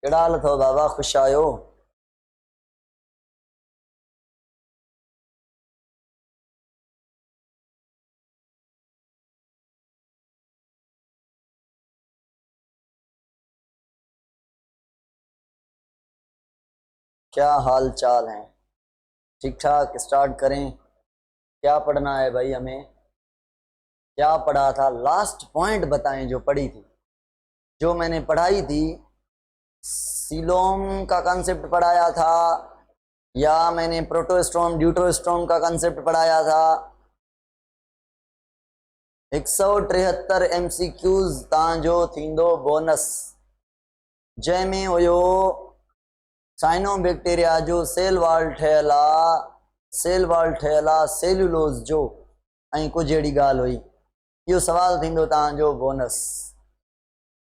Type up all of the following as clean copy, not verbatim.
केड़ा हाल थो बाबा, खुश आयो? क्या हाल चाल है? ठीक ठाक। स्टार्ट करें। क्या पढ़ना है भाई हमें? क्या पढ़ा था? लास्ट पॉइंट बताएं जो पढ़ी थी, जो मैंने पढ़ाई थी। सीलोम का कंसेप्ट पढ़ाया था या मैंने प्रोटोस्टोम ड्यूटोस्टोम का कंसेप्ट पढ़ाया था? 173 MCQs तव्हांजो थींदो बोनस, जंहिंमें हुयो साइनोबैक्टीरिया जो सेल वॉल ठहियल आहे सेल्यूलोज जो, ऐं कुछ अहिड़ी ॻाल्हि हुई। इहो सवाल थींदो तव्हांजो बोनस।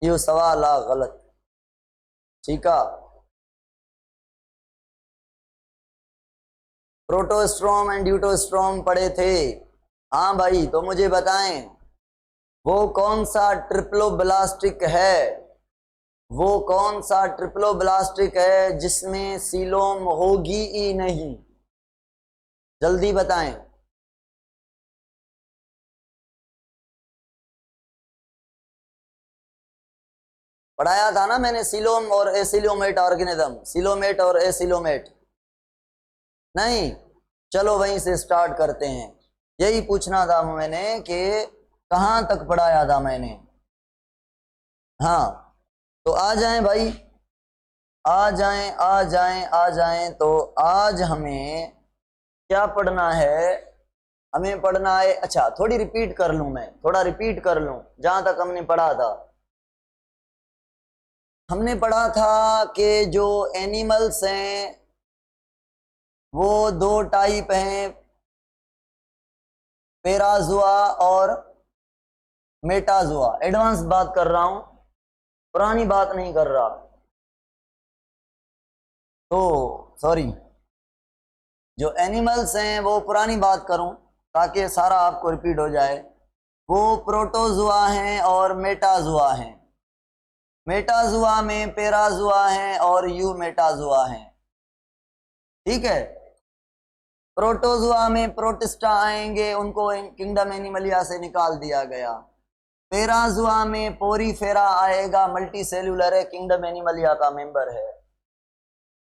इहो सवाल आहे ग़लति, ठीकु आहे। प्रोटोस्ट्रोम एंड ड्यूटोस्ट्रोम पढ़े थे? हाँ भाई, तो मुझे बताएं वो कौन सा ट्रिप्लोब्लास्टिक है? वो कौन सा ट्रिप्लोब्लास्टिक है जिसमें सीलोम होगी ही नहीं? जल्दी बताएं। पढ़ाया था ना मैंने, सीलोम और एसिलोमेट ऑर्गेनिज्म, सीलोमेट और एसिलोमेट। नहीं, चलो वहीं से स्टार्ट करते हैं। यही पूछना था मैंने कि कहां तक पढ़ाया था मैंने। हाँ, तो आ जाएं भाई, आ जाएं आ जाएं आ जाएं। तो आज हमें क्या पढ़ना है? हमें पढ़ना है, अच्छा थोड़ी रिपीट कर लूं, मैं थोड़ा रिपीट कर लूं जहां तक हमने पढ़ा था। हमने पढ़ा था कि जो एनिमल्स हैं वो दो टाइप हैं, पेराजुआ और मेटाजुआ। एडवांस बात कर रहा हूं, पुरानी बात नहीं कर रहा। तो सॉरी, जो एनिमल्स हैं वो पुरानी बात करूं ताकि सारा आपको रिपीट हो जाए। वो प्रोटोजुआ हैं और मेटाजुआ हैं। मेटाजुआ में पेराजुआ हैं और यू मेटाजुआ हैं, ठीक है। प्रोटोजुआ में प्रोटिस्टा आएंगे, उनको किंगडम एनिमलिया से निकाल दिया गया। पेराजुआ में पोरीफेरा आएगा, मल्टी सेल्यूलर है, किंगडम एनिमलिया का मेंबर है।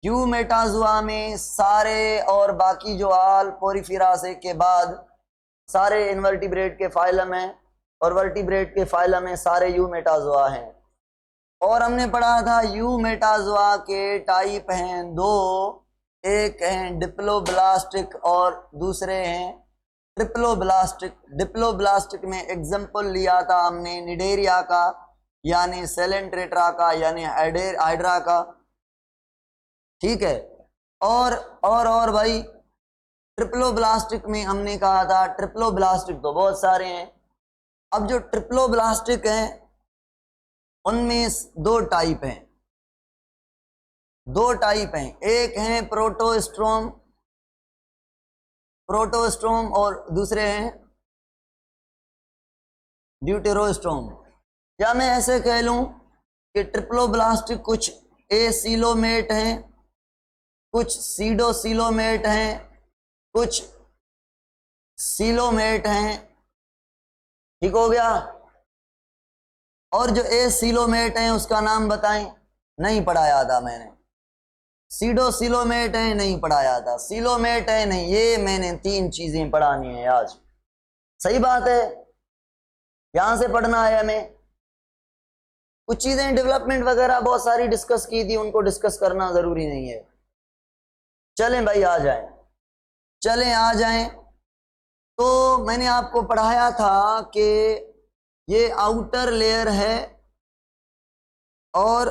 यू मेटाजुआ में सारे और बाकी जो आल पोरीफेरासे के बाद सारे इनवर्टिब्रेट के फाइलम हैं और वर्टिब्रेट के फाइलम में सारे यू मेटाजुआ हैं। और हमने पढ़ा था यू मेटाजुआ के टाइप हैं दो, एक हैं डिप्लोब्लास्टिक और दूसरे हैं ट्रिप्लोब्लास्टिक। डिप्लोब्लास्टिक में एग्जाम्पल लिया था हमने निडेरिया का, यानी सेलेंट्रेट्रा का, यानी हाइड्रा का, ठीक है। और भाई ट्रिप्लोब्लास्टिक में हमने कहा था, ट्रिप्लोब्लास्टिक तो बहुत सारे हैं। अब जो ट्रिप्लोब्लास्टिक हैं उनमें दो टाइप हैं, दो टाइप हैं। एक हैं प्रोटोस्ट्रोम और दूसरे हैं ड्यूटेरोस्ट्रोम। या मैं ऐसे कह लूं कि ट्रिप्लोब्लास्टिक कुछ एसिलोमेट हैं, कुछ सीडोसिलोमेट हैं, कुछ सीलोमेट हैं, ठीक हो गया। और जो एसिलोमेट हैं उसका नाम बताएं, नहीं पढ़ाया था मैंने। सीडोसिलोमेट है, नहीं पढ़ाया था। सिलोमेट है, नहीं। ये मैंने तीन चीजें पढ़ानी है आज, सही बात है। यहां से पढ़ना है हमें। कुछ चीजें डेवलपमेंट वगैरह बहुत सारी डिस्कस की थी, उनको डिस्कस करना जरूरी नहीं है। चलें भाई, आ जाएं, चलें आ जाएं। तो मैंने आपको पढ़ाया था कि ये आउटर लेयर है और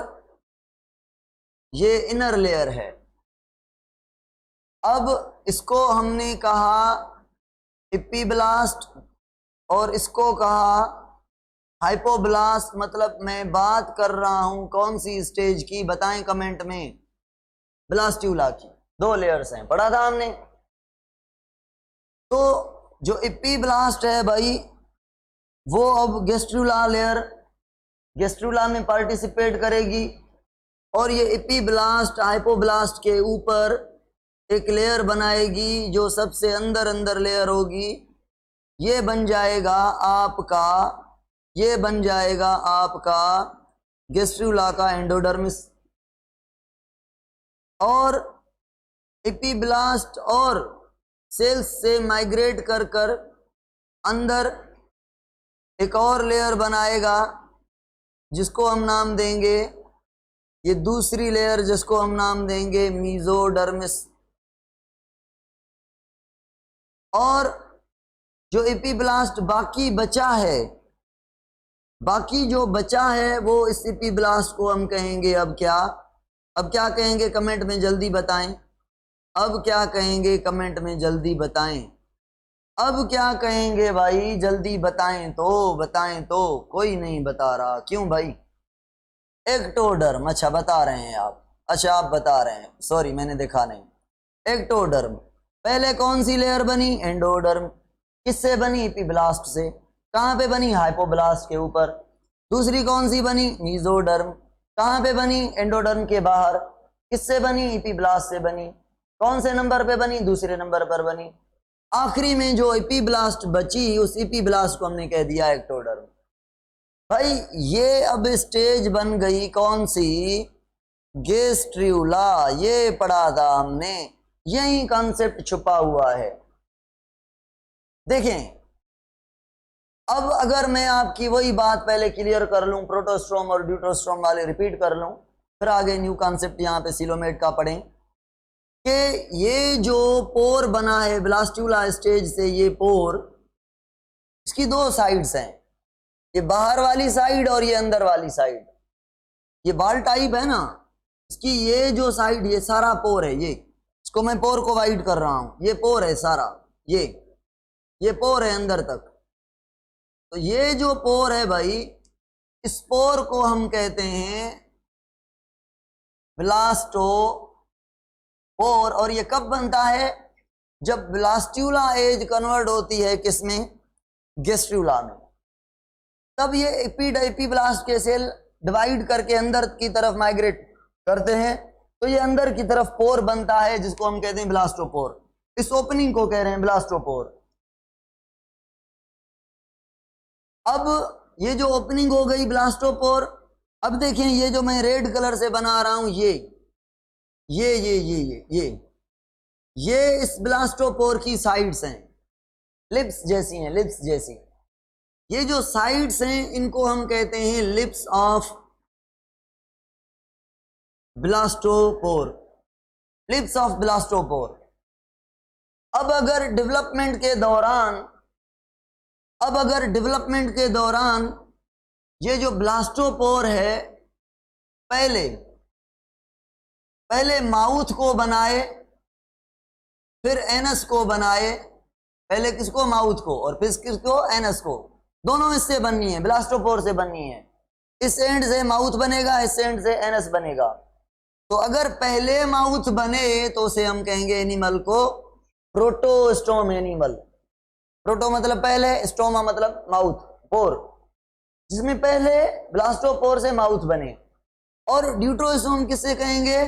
ये इनर लेयर है। अब इसको हमने कहा एपिब्लास्ट और इसको कहा हाइपोब्लास्ट। मतलब मैं बात कर रहा हूं कौन सी स्टेज की, बताएं कमेंट में। ब्लास्ट्यूला की। दो लेयर्स हैं, पढ़ा था हमने। तो जो एपिब्लास्ट है भाई, वो अब गेस्ट्रुला लेयर, गेस्ट्रुला में पार्टिसिपेट करेगी। और ये एपिब्लास्ट हाइपोब्लास्ट के ऊपर एक लेयर बनाएगी जो सबसे अंदर अंदर लेयर होगी। ये बन जाएगा आपका गैस्ट्रुला का एंडोडर्मिस। और एपिब्लास्ट और सेल्स से माइग्रेट कर कर अंदर एक और लेयर बनाएगा जिसको हम नाम देंगे, ये दूसरी लेयर जिसको हम नाम देंगे मीजोडर्मिस। और जो एपिब्लास्ट बाकी जो बचा है वो इस एपिब्लास्ट को हम कहेंगे अब क्या कहेंगे कमेंट में जल्दी बताएं। अब क्या कहेंगे कमेंट में जल्दी बताएं। अब क्या कहेंगे भाई जल्दी बताएं तो कोई नहीं बता रहा, क्यों भाई? एक्टोडर्म। अच्छा बता रहे हैं आप, अच्छा आप बता रहे हैं, सॉरी मैंने देखा नहीं। एक्टोडर्म। पहले कौन सी लेयर बनी? एंडोडर्म। किससे बनी? एपिब्लास्ट से। कहाँ पे बनी? हाइपोब्लास्ट के ऊपर। दूसरी कौन सी बनी? मीजोडर्म। कहाँ पे बनी? एंडोडर्म के बाहर। किससे बनी? एपिब्लास्ट से बनी। कौन से नंबर पे बनी? दूसरे नंबर पर बनी। आखिरी में जो एपिब्लास्ट बची उस एपिब्लास्ट को हमने कह दिया एक्टोडर्म। भाई ये अब स्टेज बन गई कौन सी? गैस्ट्रुला। ये पढ़ा था हमने, यही कॉन्सेप्ट छुपा हुआ है। देखें अब अगर मैं आपकी वही बात पहले क्लियर कर लूं, प्रोटोस्ट्रोम और ड्यूटरोस्ट्रोम वाले रिपीट कर लूं, फिर आगे न्यू कॉन्सेप्ट यहाँ पे सिलोमेट का पढ़ें कि ये जो पोर बना है ब्लास्टुला स्टेज से, ये पोर इसकी दो साइड्स हैं, ये बाहर वाली साइड और ये अंदर वाली साइड। ये बाल टाइप है ना, इसकी ये जो साइड ये सारा पोर है, ये इसको मैं पोर को वाइड कर रहा हूं, ये पोर है सारा, ये पोर है अंदर तक। तो ये जो पोर है भाई, इस पोर को हम कहते हैं ब्लास्टोपोर। और ये कब बनता है? जब ब्लास्टुला एज कन्वर्ट होती है किसमें? गैस्ट्रुला में। तब ये एपिब्लास्ट के सेल डिवाइड करके अंदर की तरफ माइग्रेट करते हैं, तो ये अंदर की तरफ पोर बनता है जिसको हम कहते हैं ब्लास्टोपोर। इस ओपनिंग को कह रहे हैं ब्लास्टोपोर। अब ये जो ओपनिंग हो गई ब्लास्टोपोर, अब देखें ये जो मैं रेड कलर से बना रहा हूं, ये इस ब्लास्टोपोर की साइड्स हैं, लिप्स जैसी हैं, लिप्स जैसी। ये जो साइड्स हैं इनको हम कहते हैं lips of blastopore, lips of blastopore. अब अगर डेवलपमेंट के दौरान ये जो ब्लास्टोपोर है पहले माउथ को बनाए, फिर एनस को बनाए। पहले किसको? माउथ को, और फिर किसको? एनस को। दोनों इससे बननी है, ब्लास्टोपोर से बननी है। इस एंड से माउथ बनेगा, इस एंड से एनस बनेगा। तो अगर पहले माउथ बने तो उसे हम कहेंगे एनिमल को प्रोटोस्टोम एनिमल। प्रोटो मतलब पहले, स्टोमा मतलब माउथ, पोर, जिसमें पहले ब्लास्टोपोर से माउथ बने। और ड्यूटरोस्टोम किससे कहेंगे?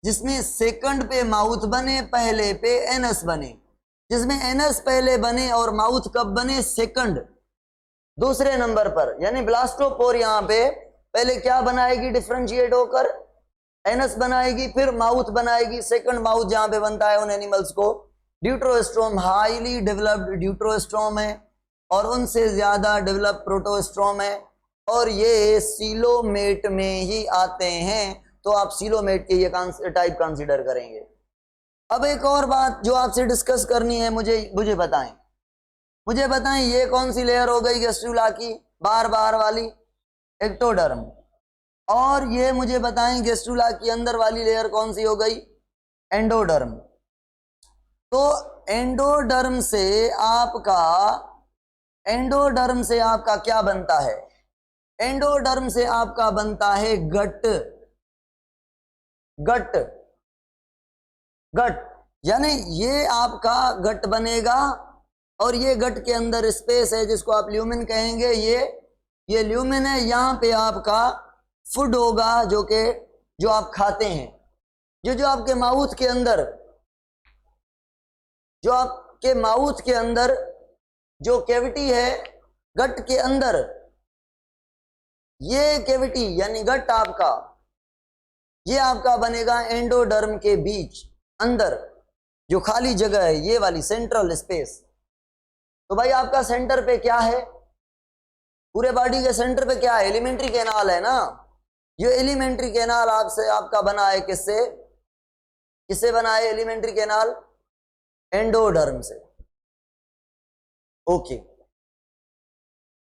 जिसमें सेकंड पे माउथ बने, पहले पे एनस बने। जिसमें एनस पहले बने और माउथ कब बने? सेकंड, दूसरे नंबर पर। यानी ब्लास्टोपोर यहाँ पे पहले क्या बनाएगी? डिफरेंशिएट होकर एनस बनाएगी, फिर माउथ बनाएगी। सेकंड माउथ जहां पे बनता है उन एनिमल्स को ड्यूटरोस्टोम, हाईली डेवलप्ड ड्यूटरोस्टोम है, और उनसे ज्यादा डेवलप प्रोटोस्टोम है। और ये सीलोमेट में ही आते हैं, तो आप सीलोमेट के ये टाइप कंसीडर करेंगे। अब एक और बात जो आपसे डिस्कस करनी है, मुझे बताएं ये कौन सी लेयर हो गई गैस्ट्रुला की? बार वाली एक्टोडर्म। और ये मुझे बताएं गैस्ट्रुला की अंदर वाली लेयर कौन सी हो गई? एंडोडर्म। तो एंडोडर्म से आपका क्या बनता है? एंडोडर्म से आपका बनता है गट। यानी ये आपका गट बनेगा, और ये गट के अंदर स्पेस है जिसको आप ल्यूमेन कहेंगे। ये ल्यूमेन है, यहाँ पे आपका फूड होगा जो कि जो आप खाते हैं, जो आपके माउथ के अंदर, जो आपके माउथ के अंदर जो कैविटी है गट के अंदर, ये कैविटी यानी गट आपका, ये आपका बनेगा एंडोडर्म के बीच अंदर जो खाली जगह है, ये वाली सेंट्रल स्पेस। तो भाई आपका सेंटर पे क्या है, पूरे बॉडी के सेंटर पे क्या है, एलिमेंट्री कैनाल है ना। ये एलिमेंट्री कैनाल आपसे आपका बना है किससे, किससे बना है एलिमेंट्री कैनाल, एंडोडर्म से। ओके,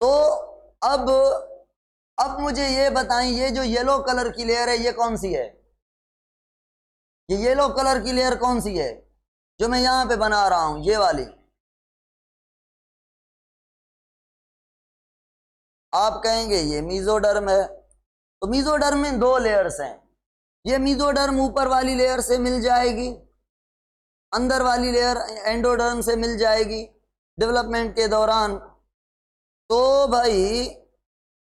तो अब मुझे ये बताएं, ये जो येलो कलर की लेयर है ये कौन सी है, ये येलो कलर की लेयर कौन सी है जो मैं यहां पे बना रहा हूं, ये वाली। आप कहेंगे ये मेसोडर्म है, तो मेसोडर्म में दो लेयर्स हैं। ये मेसोडर्म ऊपर वाली लेयर से मिल जाएगी, अंदर वाली लेयर एंडोडर्म से मिल जाएगी डेवलपमेंट के दौरान। तो भाई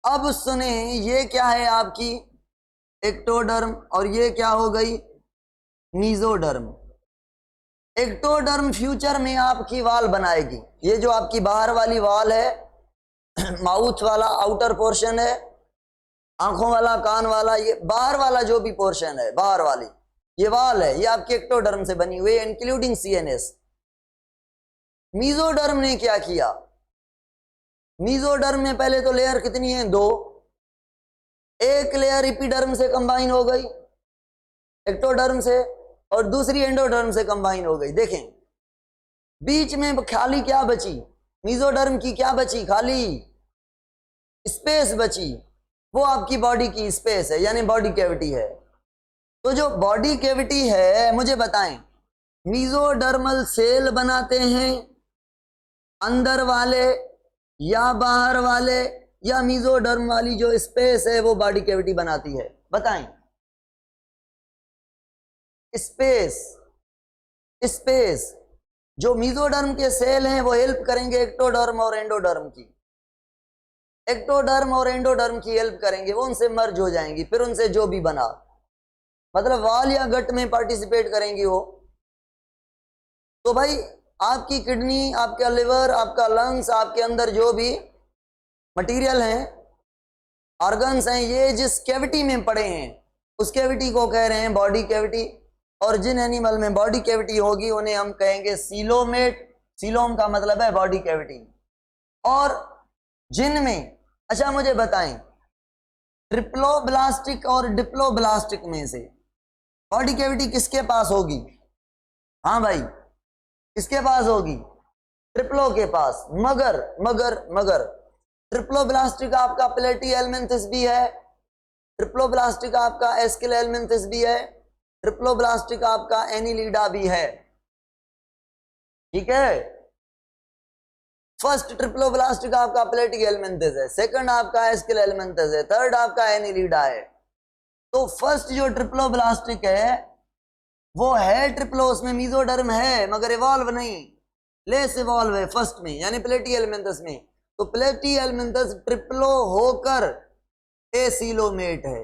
अब सुने, ये क्या है आपकी एक्टोडर्म और ये क्या हो गई मेसोडर्म। एक्टोडर्म फ्यूचर में आपकी वाल बनाएगी, ये जो आपकी बाहर वाली वाल है माउथ वाला आउटर पोर्शन है, आंखों वाला, कान वाला, ये बाहर वाला जो भी पोर्शन है बाहर वाली ये वाल है, ये आपके एक्टोडर्म से बनी हुई है इंक्लूडिंग सीएनएस। मेसोडर्म ने क्या किया, मेसोडर्म में पहले तो लेयर कितनी है, दो। एक लेयर एपिडर्म से कंबाइन हो गई एक्टोडर्म से, और दूसरी एंडोडर्म से कंबाइन हो गई। देखें बीच में खाली क्या बची, मेसोडर्म की क्या बची, खाली स्पेस बची, वो आपकी बॉडी की स्पेस है, यानी बॉडी कैविटी है। तो जो बॉडी कैविटी है, मुझे बताएं मेसोडर्मल सेल बनाते हैं अंदर वाले या बाहर वाले, या मेसोडर्म वाली जो स्पेस है वो बॉडी कैविटी बनाती है, बताएं। स्पेस जो मेसोडर्म के सेल हैं वो हेल्प करेंगे एक्टोडर्म और एंडोडर्म की, एक्टोडर्म और एंडोडर्म की हेल्प करेंगे, वो उनसे मर्ज हो जाएंगी, फिर उनसे जो भी बना, मतलब वाल या गट में पार्टिसिपेट करेंगी वो। तो भाई आपकी किडनी, आपका लिवर, आपका लंग्स, आपके अंदर जो भी मटेरियल हैं, ऑर्गन्स हैं, ये जिस कैविटी में पड़े हैं उस कैविटी को कह रहे हैं बॉडी कैविटी। और जिन एनिमल में बॉडी कैविटी होगी उन्हें हम कहेंगे सीलोमेट, सीलोम का मतलब है बॉडी कैविटी। और जिनमें, अच्छा मुझे बताएं ट्रिप्लोब्लास्टिक और डिप्लोब्लास्टिक में से बॉडी कैविटी किसके पास होगी, हाँ भाई किसके पास होगी, ट्रिप्लो के पास। मगर ट्रिप्लोब्लास्टिक आपका प्लेटीहेल्मिन्थस भी है, ट्रिप्लोब्लास्टिक आपका एस्किलहेल्मिन्थस भी है, ट्रिप्लोब्लास्टिक आपका एनिलिडा भी है, ठीक है। फर्स्ट ट्रिप्लोब्लास्टिक आपका प्लेटीहेल्मिन्थस है, सेकंड आपका एस्किलहेल्मिन्थस है, थर्ड आपका एनिलिडा है। तो फर्स्ट जो ट्रिप्लोब्लास्टिक है वो है ट्रिप्लो, उसमें मेसोडर्म है मगर इवॉल्व नहीं, लेस इवॉल्व है फर्स्ट में, यानी प्लेटीहेल्मिन्थस में। तो प्लेटीहेल्मिन्थस ट्रिप्लो होकर एसीलोमेट है,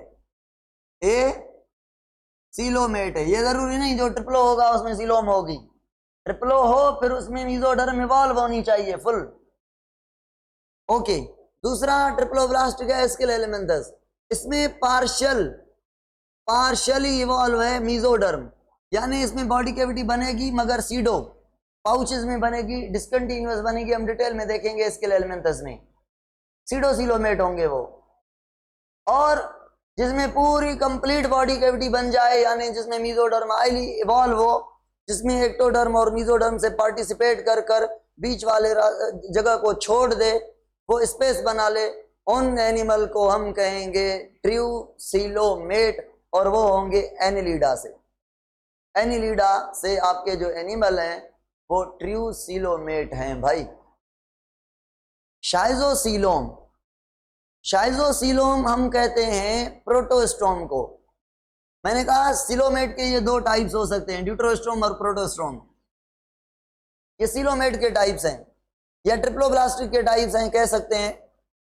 एसीलोमेट है। ये जरूरी नहीं जो ट्रिप्लो होगा उसमें सीलोम होगी, ट्रिप्लो हो फिर उसमें मेसोडर्म इवॉल्व होनी चाहिए फुल। ओके, दूसरा ट्रिप्लोब्लास्टिक है एस्किलहेल्मिन्थस, इसमें पार्शियली इवॉल्व है मेसोडर्म, यानी इसमें बॉडी कैविटी बनेगी मगर सीडो पाउचेस में बनेगी, डिस्कंटिन्यूअस बनेगी, हम डिटेल में देखेंगे एस्किलहेल्मिन्थस में सीडोसीलोमेट होंगे वो। और जिसमें पूरी कंप्लीट बॉडी कैविटी बन जाए, यानी जिसमें मेसोडर्म हाईली इवॉल्व हो, जिसमें एक्टोडर्म और मेसोडर्म से पार्टिसिपेट कर कर बीच वाले जगह को छोड़ दे, वो स्पेस बना ले, उन एनिमल को हम कहेंगे ट्रूसिलोमेट, और वो होंगे एनिलिडा से। एनिलिडा से आपके जो एनिमल हैं वो ट्रूसिलोमेट हैं भाई। शाइजोसीलोम हम कहते हैं प्रोटोस्टोम को। मैंने कहा सिलोमेट के ये दो टाइप्स हो सकते हैं, ड्यूटरोस्टोम और प्रोटोस्टोम। ये सिलोमेट के टाइप्स हैं या ट्रिप्लोब्लास्टिक के टाइप्स हैं कह सकते हैं।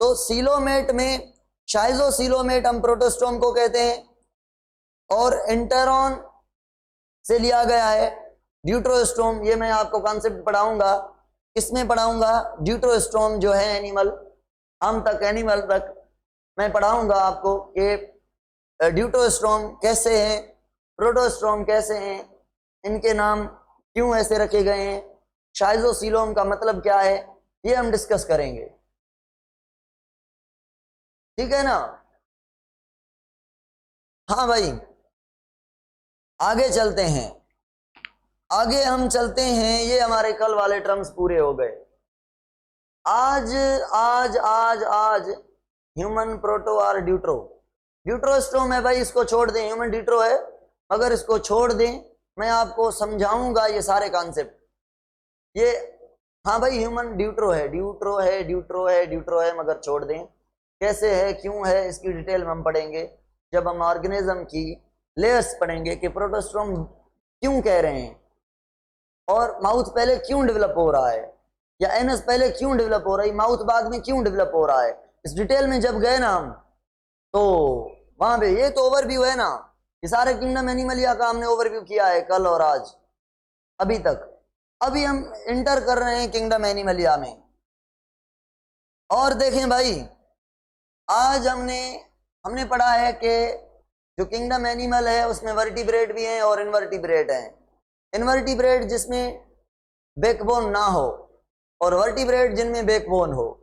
तो सिलोमेट में शाइजोसीलोमेट हम प्रोटोस्टोम को कहते हैं, और एंटेरॉन से लिया गया है ड्यूटरोस्टोम। ये मैं आपको कॉन्सेप्ट पढ़ाऊंगा, किसमें पढ़ाऊंगा? ड्यूटरोस्टोम जो है एनिमल, हम तक एनिमल तक मैं पढ़ाऊंगा आपको कि ड्यूटरोस्टोम कैसे हैं, प्रोटोस्टोम कैसे हैं, इनके नाम क्यों ऐसे रखे गए हैं, शाइजोसीलोम का मतलब क्या है, ये हम डिस्कस करेंगे। ठीक है ना? हाँ भाई, आगे चलते हैं, आगे हम चलते हैं। ये हमारे कल वाले टर्म्स पूरे हो गए। आज आज आज आज ह्यूमन, प्रोटो और ड्यूट्रो। ड्यूट्रोस्टोम है भाई, इसको छोड़ दें, ह्यूमन ड्यूट्रो है, मगर इसको छोड़ दें, मैं आपको समझाऊंगा ये सारे कॉन्सेप्ट। ये हाँ भाई, ह्यूमन ड्यूट्रो है, ड्यूट्रो है, ड्यूट्रो है, ड्यूट्रो है, मगर छोड़ दें। कैसे है, क्यों है, इसकी डिटेल में हम पढ़ेंगे जब हम ऑर्गेनिज्म की लेयर्स पढ़ेंगे कि प्रोटोस्टोम क्यों कह रहे हैं, और माउथ पहले क्यों डेवलप हो रहा है, या एनस पहले क्यों डेवलप हो रहा है, माउथ बाद में क्यों डेवलप हो रहा है। इस डिटेल में जब गए ना हम, तो वहां पे ये तो ओवरव्यू है ना, ये सारे किंगडम एनिमलिया का हमने ओवरव्यू किया है कल और आज अभी तक। अभी हम इंटर कर रहे हैं किंगडम एनिमलिया में। और देखें भाई, आज हमने पढ़ा है कि जो किंगडम एनिमल है उसमें वर्टिब्रेट भी हैं और इनवर्टिब्रेट हैं। इनवर्टिब्रेट जिसमें बैकबोन ना हो, और वर्टिब्रेट जिनमें बैकबोन हो।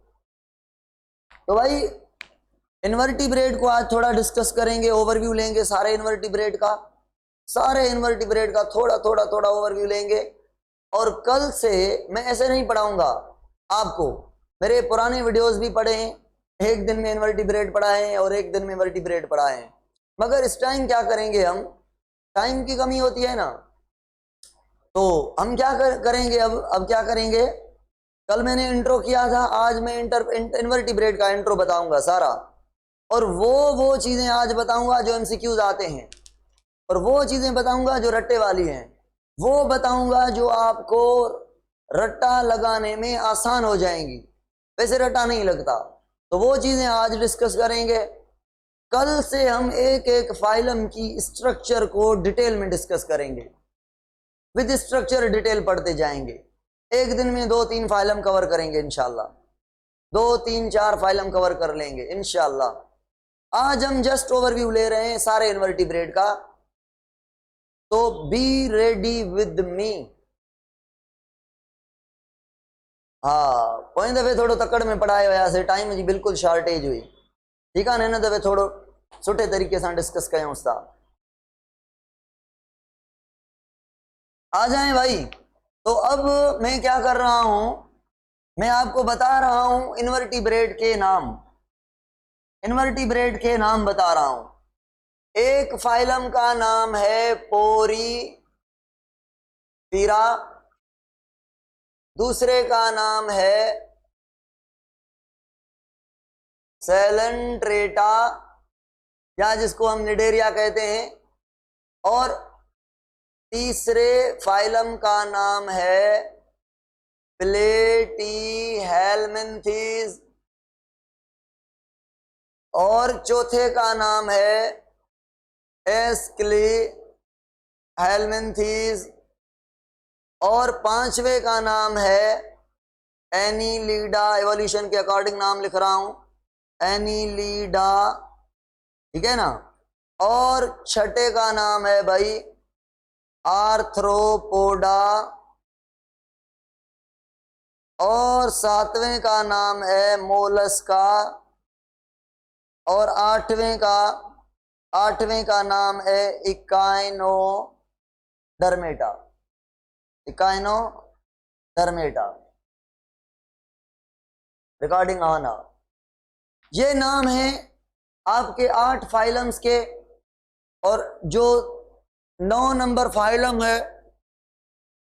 तो भाई इनवर्टिब्रेट को आज थोड़ा डिस्कस करेंगे, ओवरव्यू लेंगे सारे इनवर्टिब्रेट का, सारे इनवर्टिब्रेट का थोड़ा थोड़ा थोड़ा ओवरव्यू लेंगे। और कल से मैं ऐसे नहीं पढ़ाऊंगा आपको, मेरे पुराने वीडियोस भी पढ़े हैं, एक दिन में इनवर्टिब्रेट पढ़ाए और एक दिन में वर्टिब्रेट पढ़ाए, मगर इस टाइम क्या करेंगे, हम टाइम की कमी होती है ना, तो हम क्या करेंगे अब क्या करेंगे, कल मैंने इंट्रो किया था, आज मैं इनवर्टिब्रेट का इंट्रो बताऊंगा सारा, और वो चीजें आज बताऊंगा जो एमसीक्यूज आते हैं, और वो चीजें बताऊंगा जो रट्टे वाली हैं, वो बताऊंगा जो आपको रट्टा लगाने में आसान हो जाएंगी, वैसे रट्टा नहीं लगता, तो वो चीजें आज डिस्कस करेंगे। कल से हम एक एक फाइलम की स्ट्रक्चर को डिटेल में डिस्कस करेंगे, विद स्ट्रक्चर डिटेल पढ़ते जाएंगे। एक दिन में 2-3 फाइलम कवर करेंगे इंशाल्लाह, 2-3-4 फाइलम कवर कर लेंगे इंशाल्लाह। आज हम जस्ट ओवरव्यू ले रहे हैं सारे इनवर्टिब्रेट का, तो बी रेडी विद मी। हाँ, पोएं दफे थोड़ो तकड़ में पढ़ाए हुआ से टाइम जी बिल्कुल शॉर्टेज हुई, ठीक है ना, दफे थोड़ो सुठे तरीके से डिस्कस करें उस्ताद। आ जाएं भाई। तो अब मैं क्या कर रहा हूं, मैं आपको बता रहा हूं इनवर्टिब्रेट के नाम, इनवर्टिब्रेट के नाम बता रहा हूं। एक फाइलम का नाम है पोरीफेरा, दूसरे का नाम है सेलेंट्रेटा, या जिसको हम निडेरिया कहते हैं, और तीसरे फाइलम का नाम है प्लेटीहेल्मिन्थीज, और चौथे का नाम है एस्क्लेहेल्मिन्थीज, और पांचवे का नाम है एनीलिडा। एवोल्यूशन के अकॉर्डिंग नाम लिख रहा हूं, एनीलिडा, ठीक है ना। और छठे का नाम है भाई आर्थ्रोपोडा, और सातवें का नाम है मोलस्का, और आठवें का नाम है इकाइनोडर्मेटा, इकाइनोडर्मेटा। रिकॉर्डिंग आना। ये नाम है आपके 8 फाइलम्स के, और जो 9 नंबर फाइलम है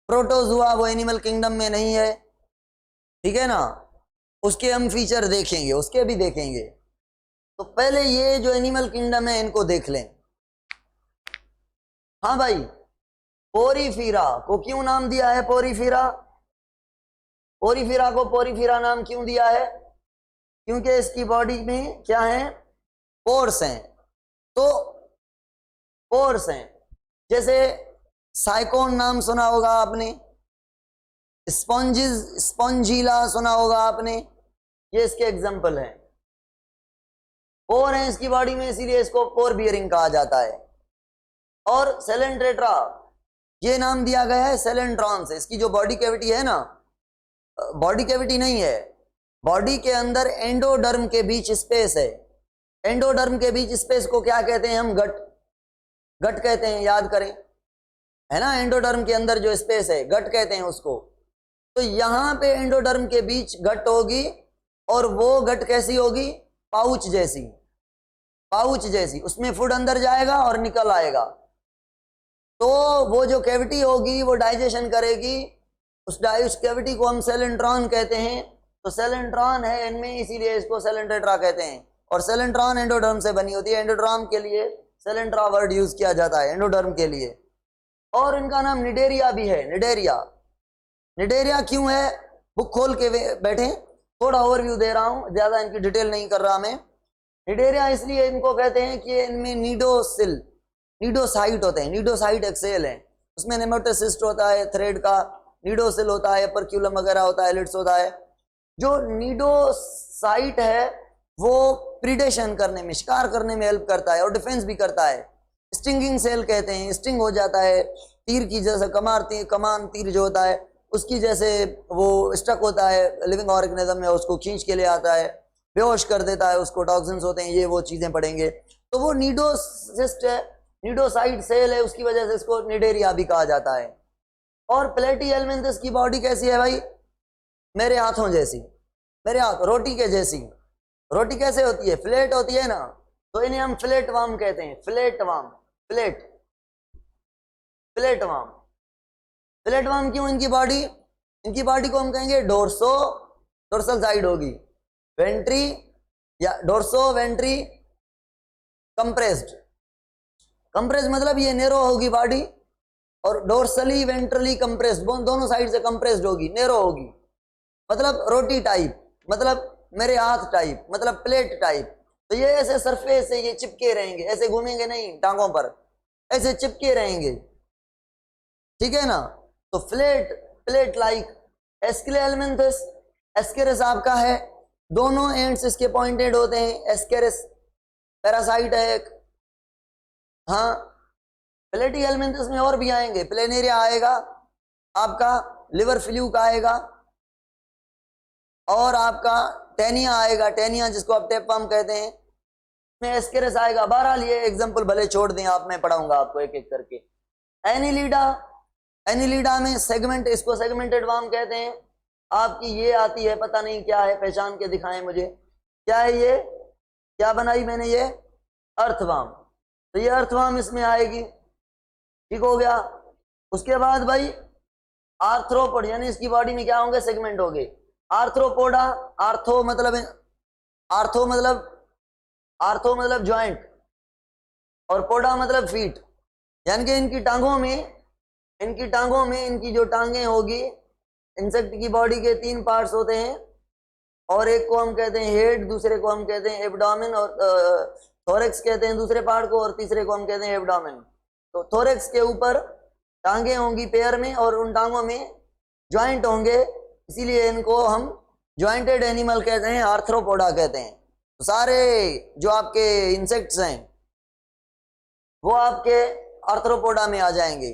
प्रोटोजुआ, वो एनिमल किंगडम में नहीं है, ठीक है ना, उसके हम फीचर देखेंगे, उसके भी देखेंगे। तो पहले ये जो एनिमल किंगडम है इनको देख लें। हाँ भाई, पोरीफेरा को क्यों नाम दिया है पोरीफेरा? पोरीफेरा को पोरीफेरा नाम क्यों दिया है? क्योंकि इसकी बॉडी में क्या है, पोर्स हैं। तो पोर्स हैं। जैसे साइकोन नाम सुना होगा आपने, स्पॉन्जिस, स्पॉन्जीला सुना होगा आपने, ये इसके एग्जाम्पल हैं। पोर है इसकी बॉडी में, इसीलिए इसको पोर बियरिंग कहा जाता है। और सेलेंट्रेट्रा, ये नाम दिया गया है सेलेंट्रॉन से। इसकी जो बॉडी कैविटी है ना, बॉडी कैविटी नहीं है, बॉडी के अंदर एंडोडर्म के बीच स्पेस है। एंडोडर्म के बीच स्पेस को क्या कहते हैं हम? गट, गट कहते हैं, याद करें, है ना। एंडोडर्म के अंदर जो स्पेस है गट कहते हैं उसको। तो यहां पे एंडोडर्म के बीच गट होगी, और वो गट कैसी होगी? पाउच जैसी, पाउच जैसी। उसमें फूड अंदर जाएगा और निकल आएगा। तो वो जो कैविटी होगी वो डाइजेशन करेगी। उस कैविटी को हम सेलेंट्रॉन कहते हैं। तो सेलेंट्रॉन है इनमें, इसीलिए इसको सेलेंट्रेट्रा कहते हैं। और सेलेंट्रॉन एंडोडर्म से बनी होती है। एंडोडर्म के लिए सेलेंट्रा वर्ड यूज किया जाता है, एंडोडर्म के लिए। और इनका नाम निडेरिया भी है, निडेरिया। निडेरिया क्यों है? बुक खोल के बैठे, थोड़ा ओवरव्यू दे रहा हूं, ज्यादा इनकी डिटेल नहीं कर रहा मैं। निडेरिया इसलिए इनको कहते हैं कि इनमें नीडोसिल, नीडोसाइट होते हैं। नीडोसाइट एक सेल है, उसमें नेमेटोसिस्ट होता है, थ्रेड का नीडोसिल होता है, परक्यूलम वगैरह होता है, लिट्स होता है। जो नीडोसाइट है वो प्रीडेशन करने में, शिकार करने में हेल्प करता है और डिफेंस भी करता है। स्टिंगिंग सेल कहते हैं, स्टिंग हो जाता है, तीर की जैसे कमान तीर जो होता है उसकी जैसे वो स्टक होता है लिविंग ऑर्गेनिज्म में, उसको खींच के ले आता है, बेहोश कर देता है उसको, टॉक्सिन्स होते हैं, ये वो चीजें पढ़ेंगे। तो वो नीडोसिस्ट है, नीडोसाइट सेल है, उसकी वजह से इसको निडेरिया भी कहा जाता है। और प्लेटिहेल्मिन्थस की बॉडी कैसी है भाई? मेरे हाथों जैसी, मेरे हाथ रोटी के जैसी। रोटी कैसे होती है? फ्लैट होती है ना, तो इन्हें हम फ्लैट वार्म कहते हैं। Flat worm, flat, flat worm. Flat worm क्यों? इनकी बॉडी को हम कहेंगे डोर्सो, डोर्सल साइड होगी, वेंट्री या डोर्सो वेंट्री कंप्रेस्ड। कंप्रेस मतलब ये नेरो होगी बॉडी, और डोर्सली वेंट्रली कंप्रेस्ड, दोनों साइड से कंप्रेस्ड होगी, नेरो होगी। मतलब रोटी टाइप, मतलब मेरे हाथ टाइप, मतलब प्लेट टाइप। तो ये ऐसे सरफेस से ये चिपके रहेंगे, ऐसे घूमेंगे नहीं टांगों पर, ऐसे चिपके रहेंगे, ठीक है ना। तो फ्लैट, प्लेट लाइक। एस्केलेमेंथस, एस्केरिस आपका है, दोनों एंड्स इसके पॉइंटेड होते हैं। एस्केरिस पैरासाइट है एक। हाँ, प्लेटिहेल्मिन्थस में और भी आएंगे, प्लेनेरिया आएगा आपका, लिवर फ्लूक आएगा, और आपका टेनिया आएगा, टेनिया जिसको आप टेपवर्म कहते हैं, में एस्केरिस आएगा। बहरहाल ये एग्जांपल भले छोड़ दें आप, मैं पढ़ाऊंगा आपको एक एक करके। एनिलीडा, एनिलीडा में सेगमेंट, इसको सेगमेंटेड वर्म कहते हैं। आपकी ये आती है, पता नहीं क्या है, पहचान के दिखाएं मुझे, क्या है ये? क्या बनाई मैंने? ये अर्थवर्म। तो ये अर्थवर्म इसमें आएगी, ठीक हो गया। उसके बाद भाई आर्थ्रोपोड, यानी इसकी बॉडी में क्या होंगे? सेगमेंट होंगे। आर्थ्रोपोडा, आर्थो मतलब ज्वाइंट, और पोडा मतलब फीट, यानी कि इनकी टांगों में इनकी जो टांगें होगी, इंसेक्ट की बॉडी के 3 पार्ट्स होते हैं, और एक को हम कहते हैं हेड, दूसरे को हम कहते हैं एब्डोमेन, और थोरेक्स कहते हैं दूसरे पार्ट को, और तीसरे को हम कहते हैं एब्डोमेन। तो थोरेक्स के ऊपर टांगें होंगी पेयर में, और उन टांगों में ज्वाइंट होंगे, इसीलिए इनको हम ज्वाइंटेड एनिमल कहते हैं, आर्थ्रोपोडा कहते हैं। तो सारे जो आपके इंसेक्ट्स हैं वो आपके आर्थ्रोपोडा में आ जाएंगे।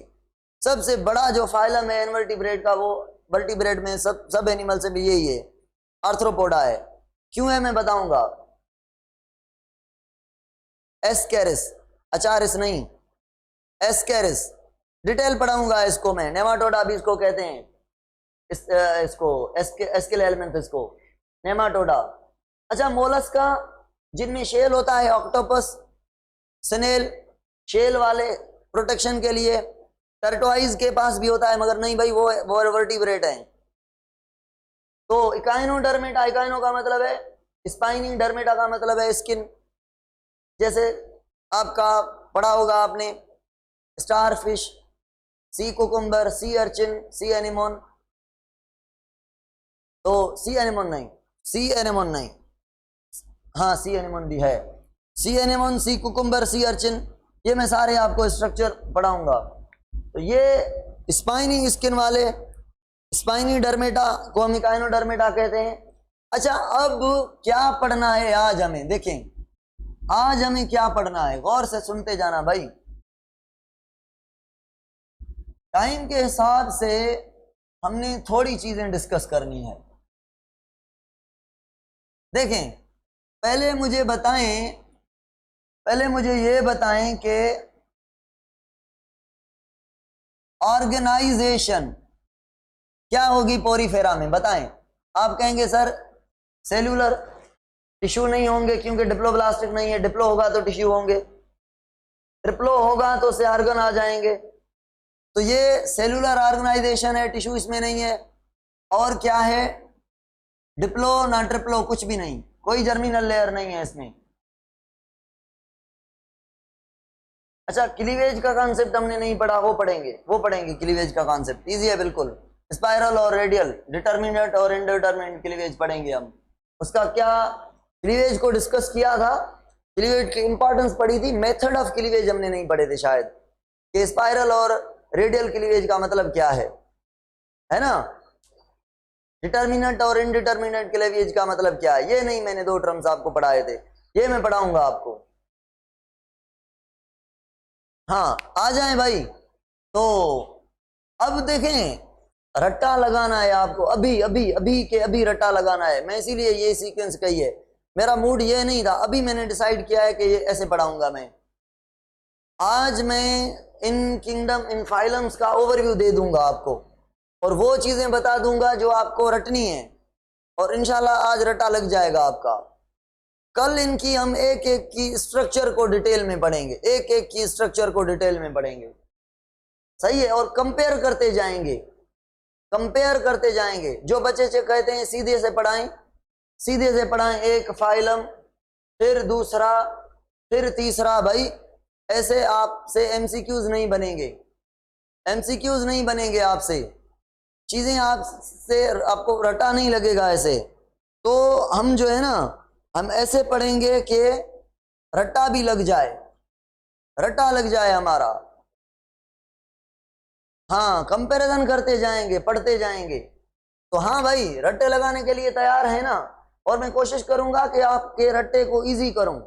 सबसे बड़ा जो फाइलम है इनवर्टिब्रेट का, वो वर्टिब्रेट में सब एनिमल से भी यही है, आर्थ्रोपोडा है। क्यों है मैं बताऊंगा। एस्केरिस, अचारिस नहीं, एस्केरिस, डिटेल पढ़ाऊंगा इसको मैं। नेमाटोडा भी इसको कहते हैं, इसको एस्केलेमेंथस को नेमाटोडा। अच्छा, मोलस्का जिनमें शेल होता है, ऑक्टोपस, स्नेल, शेल वाले प्रोटेक्शन के लिए। टर्टोइज के पास भी होता है, मगर नहीं भाई, वो वर्टिब्रेट है। तो इकाइनोडर्मेटा, इकाइनो का मतलब है स्पाइनी, डर्मेटा का मतलब है स्किन। जैसे आपका पढ़ा होगा आपने star fish, sea cucumber, sea urchin, सी एनिमोन। तो सी एनिमोन नहीं, हाँ सी एनिमोन भी है। सी anemone, sea cucumber, sea urchin, ये मैं सारे आपको स्ट्रक्चर पढ़ाऊंगा। तो ये स्पाइनी स्किन वाले, स्पाइनी डर्मेटा को हम इकाइनोडर्मेटा कहते हैं। अच्छा, अब क्या पढ़ना है आज हमें, देखें आज हमें क्या पढ़ना है, गौर से सुनते जाना भाई, टाइम के हिसाब से हमने थोड़ी चीजें डिस्कस करनी है। देखें, पहले मुझे ये बताएं कि ऑर्गेनाइजेशन क्या होगी पोरीफेरा में, बताएं। आप कहेंगे सर सेल्यूलर टिश्यू नहीं होंगे क्योंकि डिप्लोब्लास्टिक नहीं है, डिप्लो होगा तो टिश्यू होंगे, ट्रिप्लो होगा तो से आर्गन आ जाएंगे। तो ये सेल्यूलर ऑर्गेनाइजेशन है, टिश्यू इसमें नहीं है। और क्या है, डिप्लो ना ट्रिप्लो, कुछ भी नहीं, कोई जर्मिनल लेयर नहीं है इसमें। अच्छा, क्लीवेज का कॉन्सेप्ट हमने नहीं पढ़ा, वो पढ़ेंगे क्लीवेज का कॉन्सेप्ट, इजी है बिल्कुल। स्पाइरल और रेडियल, डिटर्मिनेट और इनडिटर्मिनेट क्लीवेज पढ़ेंगे हम। उसका क्या, क्लीवेज को डिस्कस किया था, क्लीवेज की इंपॉर्टेंस पढ़ी थी, मेथड ऑफ क्लीवेज हमने नहीं पढ़े थे शायद, कि स्पाइरल और रेडियल क्लीवेज का मतलब क्या है ना। डिटर्मिनेंट और इनडिटर्मिनेट क्लीवेज का मतलब क्या है, ये नहीं मैंने 2 टर्म्स आपको पढ़ाए थे, ये मैं पढ़ाऊंगा आपको। हाँ, आ जाएं भाई। तो अब देखें, रट्टा लगाना है आपको, अभी रट्टा लगाना है। मैं इसीलिए ये सीक्वेंस कही है, मेरा मूड ये नहीं था, अभी मैंने डिसाइड किया है कि ये ऐसे पढ़ाऊंगा मैं। आज मैं इन किंगडम, इन फाइलम्स का ओवरव्यू दे दूंगा आपको, और वो चीजें बता दूंगा जो आपको रटनी है, और इंशाल्लाह आज रटा लग जाएगा आपका। कल इनकी हम एक एक की स्ट्रक्चर को डिटेल में पढ़ेंगे, एक एक की स्ट्रक्चर को डिटेल में पढ़ेंगे, सही है। और कंपेयर करते जाएंगे। जो बच्चे कहते हैं सीधे से पढ़ाएं, एक फाइलम फिर दूसरा फिर तीसरा, भाई ऐसे आपसे एमसीक्यूज नहीं बनेंगे आपसे, चीजें आपको रटा नहीं लगेगा ऐसे। तो हम जो है ना, हम ऐसे पढ़ेंगे कि रट्टा भी लग जाए हमारा। हाँ, कंपैरिजन करते जाएंगे, पढ़ते जाएंगे। तो हाँ भाई, रट्टे लगाने के लिए तैयार है ना। और मैं कोशिश करूंगा कि आपके रट्टे को इजी करूं।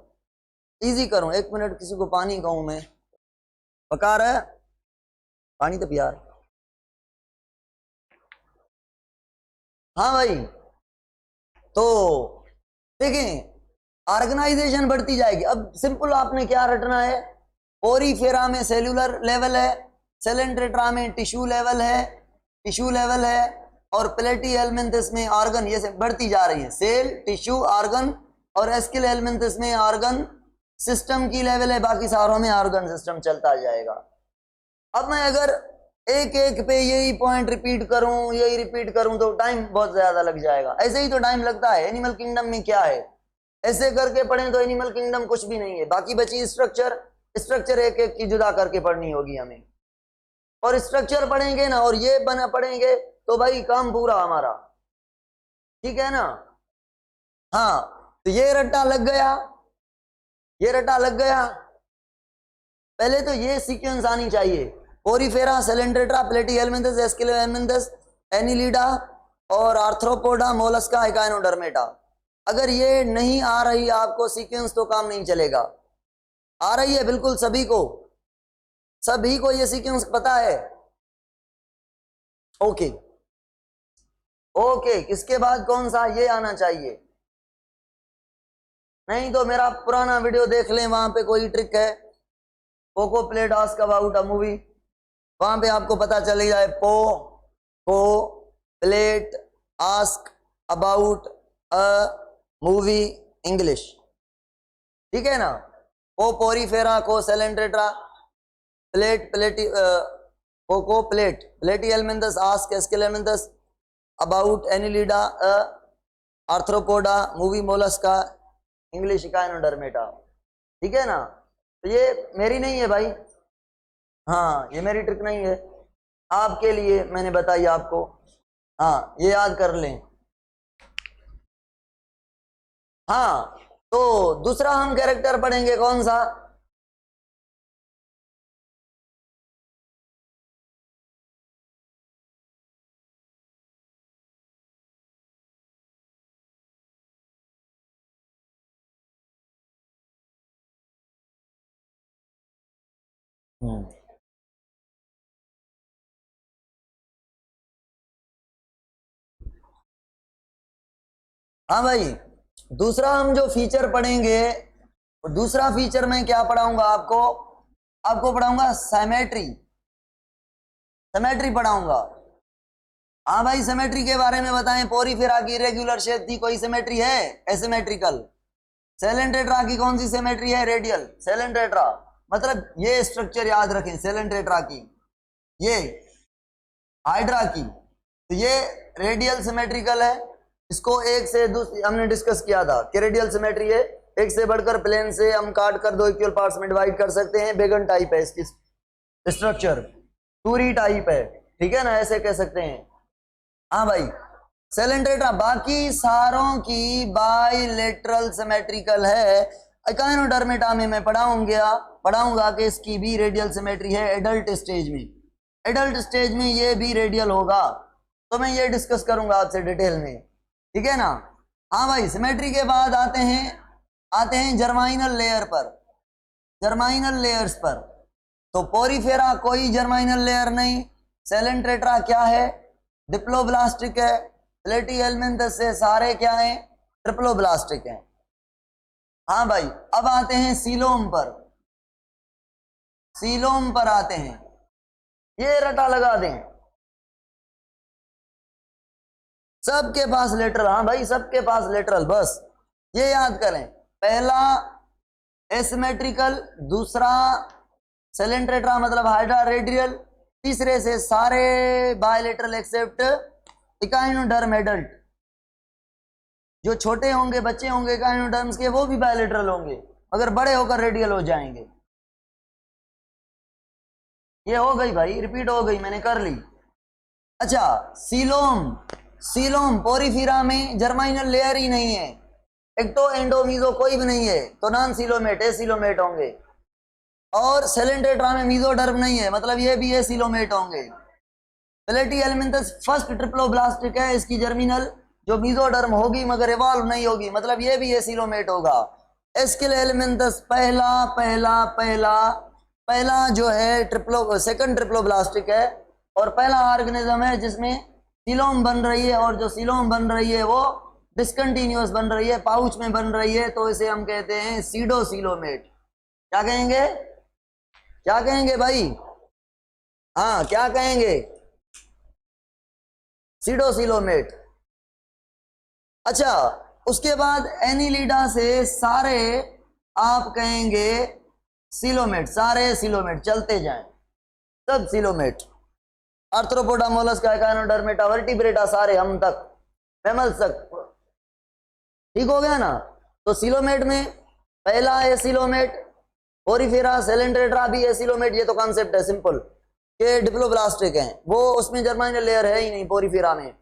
1 मिनट, किसी को पानी कहूं मैं, पका रहा है पानी तो पिया। हाँ भाई, तो देखें, ऑर्गेनाइजेशन बढ़ती जाएगी। अब सिंपल आपने क्या रटना है, पोरीफेरा में सेल्यूलर लेवल है, सेलेंट्रेट्रा में टिश्यू लेवल है, और प्लेटी हेलमिंथस में ऑर्गन, ये बढ़ती जा रही है, सेल, टिश्यू, ऑर्गन, और एस्किल हेलमिंथस में ऑर्गन सिस्टम की लेवल है, बाकी सारों में ऑर्गन सिस्टम चलता जाएगा। अब मैं अगर एक एक पे यही पॉइंट रिपीट करूं तो टाइम बहुत ज्यादा लग जाएगा। ऐसे ही तो टाइम लगता है। एनिमल किंगडम में क्या है, ऐसे करके पढ़ें तो एनिमल किंगडम कुछ भी नहीं है। बाकी बची स्ट्रक्चर एक एक की जुदा करके पढ़नी होगी हमें, और स्ट्रक्चर पढ़ेंगे ना और ये बना पढ़ेंगे तो भाई काम पूरा हमारा, ठीक है ना। हाँ, तो ये रट्टा लग गया। पहले तो ये सीक्वेंस आनी चाहिए, पोरीफेरा, सेलेंट्रेट्रा, प्लेटी हेलमिंथस, एस्किल हेलमिंथस, एनिलिडा और आर्थ्रोपोडा, मोलस्का, इकाइनोडर्मेटा। अगर ये नहीं आ रही आपको सीक्वेंस तो काम नहीं चलेगा। आ रही है बिल्कुल सभी को ये सीक्वेंस पता है। ओके, किसके बाद कौन सा, ये आना चाहिए। नहीं तो मेरा पुराना वीडियो देख लें, वहां पे कोई ट्रिक है, poco plate ask about a movie, वहां पे आपको पता चल जाए। Poco plate ask about a movie English, ठीक है ना। को पोरीफेरा, को Coelenterata, Platyhelminthes, ask Aschelminthes about Annelida, Arthropoda, movie Mollusca, English Echinodermata, ठीक है ना। तो ये मेरी नहीं है भाई, हाँ ये मेरी ट्रिक नहीं है, आपके लिए मैंने बताई आपको। हाँ, ये याद कर लें। हाँ, तो दूसरा हम कैरेक्टर पढ़ेंगे, कौन सा, हाँ भाई, दूसरा हम जो फीचर पढ़ेंगे, दूसरा फीचर मैं क्या पढ़ाऊंगा आपको? आपको पढ़ाऊंगा सिमेट्री। सिमेट्री पढ़ाऊंगा। हाँ भाई, सिमेट्री के बारे में बताएं। पोरीफेरा की इरेगुलर शेप थी, कोई सिमेट्री है? एसिमेट्रिकल। सेलेंट्रेट्रा की कौन सी सिमेट्री है? रेडियल। सेलेंट्रेट्रा मतलब ये स्ट्रक्चर याद रखें, सेलेंट्रेट्रा की, ये हाइड्रा की, तो ये रेडियल सिमेट्रिकल है। इसको एक से हमने डिस्कस किया था कि रेडियल सिमेट्री है, एक से बढ़कर प्लेन से हम काट कर दो इक्वल पार्ट्स में डिवाइड कर सकते हैं। बेगन टाइप है इसकी स्ट्रक्चर, टूरी टाइप है, ठीक है ना, ऐसे कह सकते हैं। हाँ भाई, सेलेंट्रेट्रा बाकी सारों की बाइलेटरल सिमेट्रिकल है। एकाइनोडर्मेटा में मैं पढ़ाऊंगा कि इसकी भी रेडियल सिमेट्री है एडल्ट स्टेज में। एडल्ट स्टेज में ये भी रेडियल होगा, तो मैं ये डिस्कस करूंगा आपसे डिटेल में, ठीक है ना। हाँ भाई, सिमेट्री के बाद आते हैं जर्माइनल लेयर पर, जर्माइनल लेयर्स पर। तो पोरीफेरा कोई जर्माइनल लेयर नहीं। सेलेंट्रेट्रा क्या है? डिप्लोब्लास्टिक है। प्लेटीहेल्मिन्थस से सारे क्या हैं? ट्रिप्लोब्लास्टिक हैं। हाँ भाई, अब आते हैं सीलोम पर। सीलोम पर आते हैं, ये रटा लगा दें, सबके पास लेटरल। हाँ भाई, सबके पास लेटरल, बस ये याद करें। पहला एसिमेट्रिकल, दूसरा सेलेंट्रेट्रा मतलब हाइड्रा रेडियल, तीसरे से सारे बायलेटरल एक्सेप्ट इकाइनोडर्म एडल्ट। जो छोटे होंगे, बच्चे होंगे इकाइनोडर्म्स के, वो भी बायलेटरल होंगे, मगर बड़े होकर रेडियल हो जाएंगे। ये हो गई भाई, रिपीट हो गई, मैंने कर ली। अच्छा, सीलोम पोरीफेरा में जर्माइनल लेयर ही नहीं है। एक्टो एंडो मीजो कोई भी नहीं है, तो नॉन सीलोमेट एसिलोमेट होंगे। और सेलेंट्रेट्रा में मीजोडर्म नहीं है, मतलब ये भी एसिलोमेट होंगे। प्लेटीहेल्मिन्थस फर्स्ट ट्रिप्लोब्लास्टिक है, इसकी जर्मिनल जो मीजोडर्म होगी मगर इवॉल्व नहीं होगी, मतलब ये भी एसिलोमेट होगा। एस्किलेल्मिन्थस पहला जो है सेकंड ट्रिप्लोब्लास्टिक है, और पहला ऑर्गेनिज्म है जिसमें सीलोम बन रही है, और जो सीलोम बन रही है वो डिसकंटिन्यूअस बन रही है, पाउच में बन रही है, तो इसे हम कहते हैं सीडोसीलोमेट। क्या कहेंगे? क्या कहेंगे भाई? हाँ, क्या कहेंगे? सीडोसीलोमेट। अच्छा, उसके बाद एनिलिडा से सारे आप कहेंगे सीलोमेट, सारे सीलोमेट, चलते जाएं, सब coelomate. Arthropoda, Mollusca, echinodermata, vertebrata, सारे हम तक, मैमल्स तक, ठीक हो गया ना। तो सीलोमेट में पहला एसिलोमेट, पोरीफेरा, सेलेंट्रेट्रा भी एसिलोमेट। ये तो कॉन्सेप्ट है सिंपल के डिप्लोब्लास्टिक हैं, वो उसमें जर्माइनल लेयर है ही नहीं पोरीफेरा में।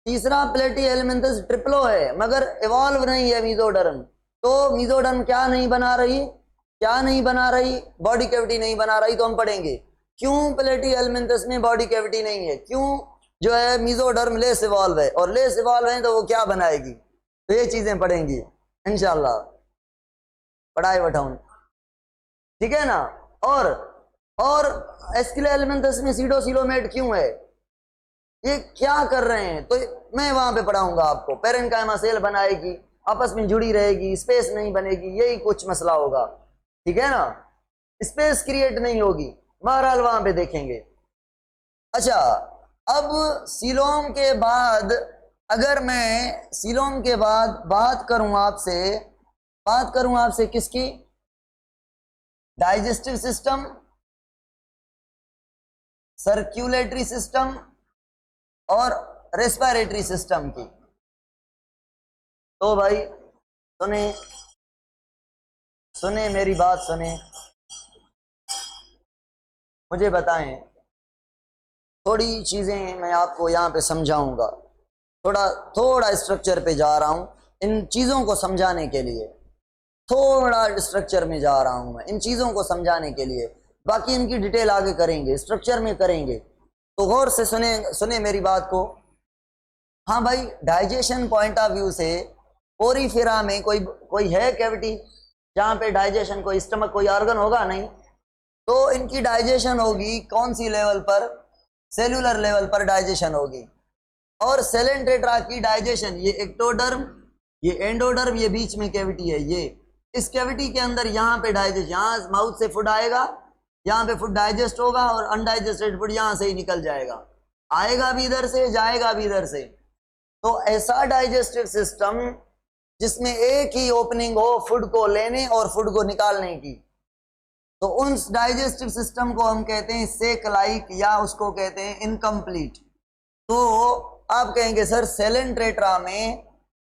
तीसरा प्लेटीहेल्मिन्थस ट्रिप्लो है, मगर इवॉल्व नहीं है मीजोडर्म। तो मीजोडर्म क्या नहीं बना रही? बॉडी कैविटी नहीं बना रही। तो हम पढ़ेंगे क्यों प्लेटीहेल्मिन्थस में बॉडी कैविटी नहीं है, क्यों जो है मीजोडर्म लेस इवॉल्व है, और लेस इवॉल्व है तो वो क्या बनाएगी। तो ये चीजें पढ़ेंगी इंशाल्लाह, पढ़ाई बैठाऊं, ठीक है ना। और एस्किलेल्मिन्थस में सीडोसीलोमेट क्यों है, ये क्या कर रहे हैं, तो मैं वहां पे पढ़ाऊंगा आपको। पेरेन्काइमा सेल बनाएगी, आपस में जुड़ी रहेगी, स्पेस नहीं बनेगी, यही कुछ मसला होगा, ठीक है ना। स्पेस क्रिएट नहीं होगी, बहरहाल वहां पे देखेंगे। अच्छा, अब सीलोम के बाद अगर मैं सीलोम के बाद बात करूं आपसे किसकी? डाइजेस्टिव सिस्टम, सर्कुलेटरी सिस्टम और रेस्पिरेटरी सिस्टम की। तो भाई सुने मेरी बात, सुने, मुझे बताएं, थोड़ी चीजें मैं आपको यहाँ पे समझाऊंगा। थोड़ा स्ट्रक्चर पे जा रहा हूं इन चीजों को समझाने के लिए, थोड़ा स्ट्रक्चर में जा रहा हूं मैं इन चीजों को समझाने के लिए। बाकी इनकी डिटेल आगे करेंगे, स्ट्रक्चर में करेंगे, तो गौर से सुने मेरी बात को। हाँ भाई, डाइजेशन पॉइंट ऑफ व्यू से पोरीफेरा में कोई है कैविटी जहां पे डाइजेशन, कोई स्टमक, कोई ऑर्गन होगा नहीं। तो इनकी डाइजेशन होगी कौन सी लेवल पर, सेल्यूलर लेवल पर डाइजेशन होगी। और सेलेंट्रेट्रा की डाइजेशन, ये एक्टोडर्म, ये एंडोडर्म, ये बीच में कैविटी है, ये इस कैविटी के अंदर यहाँ पे डाइजेस्ट, यहाँ माउथ से फूड आएगा, यहाँ पे फूड डाइजेस्ट होगा और अनडाइजेस्टेड फूड यहाँ से ही निकल जाएगा, आएगा भी इधर से जाएगा भी इधर से। तो ऐसा डाइजेस्टिव सिस्टम जिसमें एक ही ओपनिंग हो फूड को लेने और फूड को निकालने की, तो उन डाइजेस्टिव सिस्टम को हम कहते हैं सेक लाइक, या उसको कहते हैं इनकम्प्लीट। तो आप कहेंगे सर सेलेंट्रेट्रा में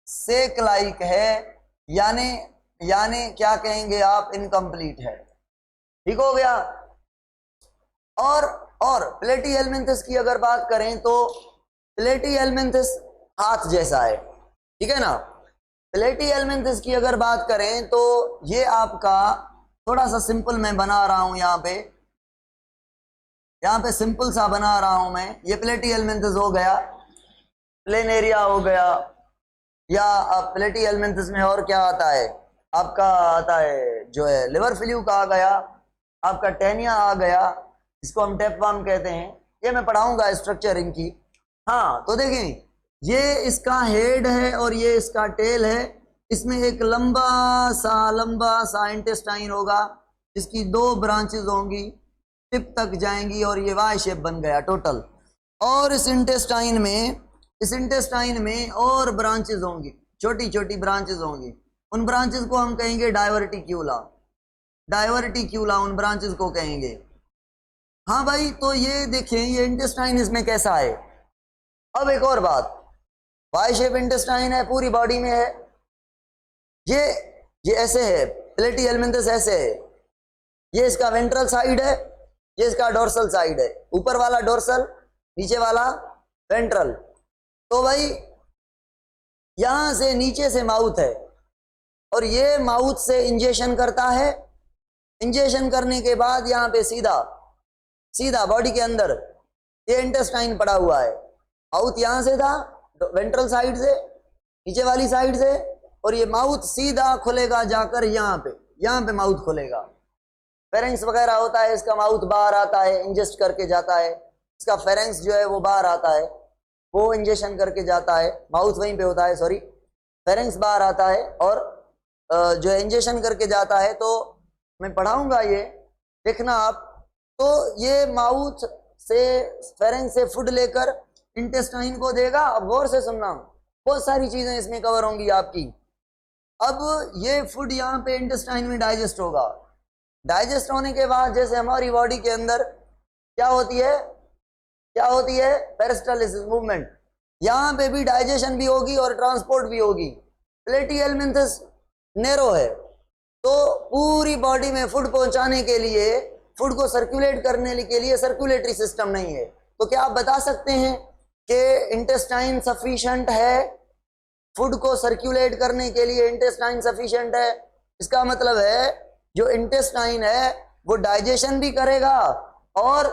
सेक लाइक है, यानी क्या कहेंगे आप, इनकम्प्लीट है। ठीक हो गया। और प्लेटीहेल्मिन्थस की अगर बात करें तो प्लेटीहेल्मिन्थस हाथ जैसा है, ठीक है ना। प्लेटीहेल्मिन्थस की अगर बात करें तो ये आपका थोड़ा सा सिंपल मैं बना रहा हूं, यहाँ पे सिंपल सा बना रहा हूं मैं। ये प्लेटीहेल्मिन्थस हो गया, प्लेनेरिया हो गया, या प्लेटीहेल्मिन्थस में और क्या आता है आपका, आता है जो है लिवर फ्लूक आ गया, आपका टेनिया आ गया, इसको हम टेपवार्म कहते हैं। ये मैं पढ़ाऊंगा स्ट्रक्चर इनकी। हाँ तो देखें, ये इसका हेड है और ये इसका टेल है। इसमें एक लंबा सा इंटेस्टाइन होगा, जिसकी 2 ब्रांचेस होंगी, टिप तक जाएंगी और ये वाई शेप बन गया टोटल। और इस इंटेस्टाइन में और ब्रांचेस होंगी, छोटी छोटी ब्रांचेस होंगी। उन ब्रांचेस को हम कहेंगे डाइवर्टिक्यूला उन ब्रांचेस को कहेंगे। हाँ भाई, तो ये देखें, ये इंटेस्टाइन इसमें कैसा है। अब एक और बात, वाई शेप इंटेस्टाइन है, पूरी बॉडी में है। ये ऐसे है, प्लेटीहेल्मिन्थस ऐसे है। ये इसका वेंट्रल साइड है, ये इसका डोर्सल साइड है। ऊपर वाला डोर्सल, नीचे वाला वेंट्रल। तो भाई यहां से नीचे से माउथ है और ये माउथ से इंजेक्शन करता है। इंजेक्शन करने के बाद यहाँ पे सीधा बॉडी के अंदर ये इंटेस्टाइन पड़ा हुआ है। माउथ यहाँ से था, वेंट्रल साइड से, नीचे वाली साइड से, और ये माउथ सीधा खुलेगा जाकर यहाँ पे माउथ खुलेगा। फेरेंक्स वगैरह होता है, इसका माउथ बाहर आता है, इंजेस्ट करके जाता है। इसका फेरेंक्स जो है वो बाहर आता है, वो इंजेक्शन करके जाता है। माउथ वहीं पे होता है, सॉरी, फेरेंक्स बाहर आता है और जो है इंजेक्शन करके जाता है। तो मैं पढ़ाऊंगा ये, देखना आप। तो ये माउथ से, फेरेंक्स से फूड लेकर इंटेस्टाइन को देगा। अब गौर से सुनना, बहुत सारी चीजें इसमें कवर होंगी आपकी। अब ये फूड यहाँ पे इंटेस्टाइन में डाइजेस्ट होगा। डाइजेस्ट होने के बाद जैसे हमारी बॉडी के अंदर क्या होती है, पेरिस्टालिसिस मूवमेंट, यहाँ पे भी डाइजेशन भी होगी और ट्रांसपोर्ट भी होगी। प्लेटीहेल्मिन्थस नैरो है, तो पूरी बॉडी में फूड पहुंचाने के लिए, फूड को सर्कुलेट करने के लिए सर्कुलेटरी सिस्टम नहीं है। तो क्या आप बता सकते हैं कि इंटेस्टाइन सफिशिएंट है, फूड को सर्कुलेट करने के लिए इंटेस्टाइन सफिशिएंट है? इसका मतलब है जो इंटेस्टाइन है वो डाइजेशन भी करेगा और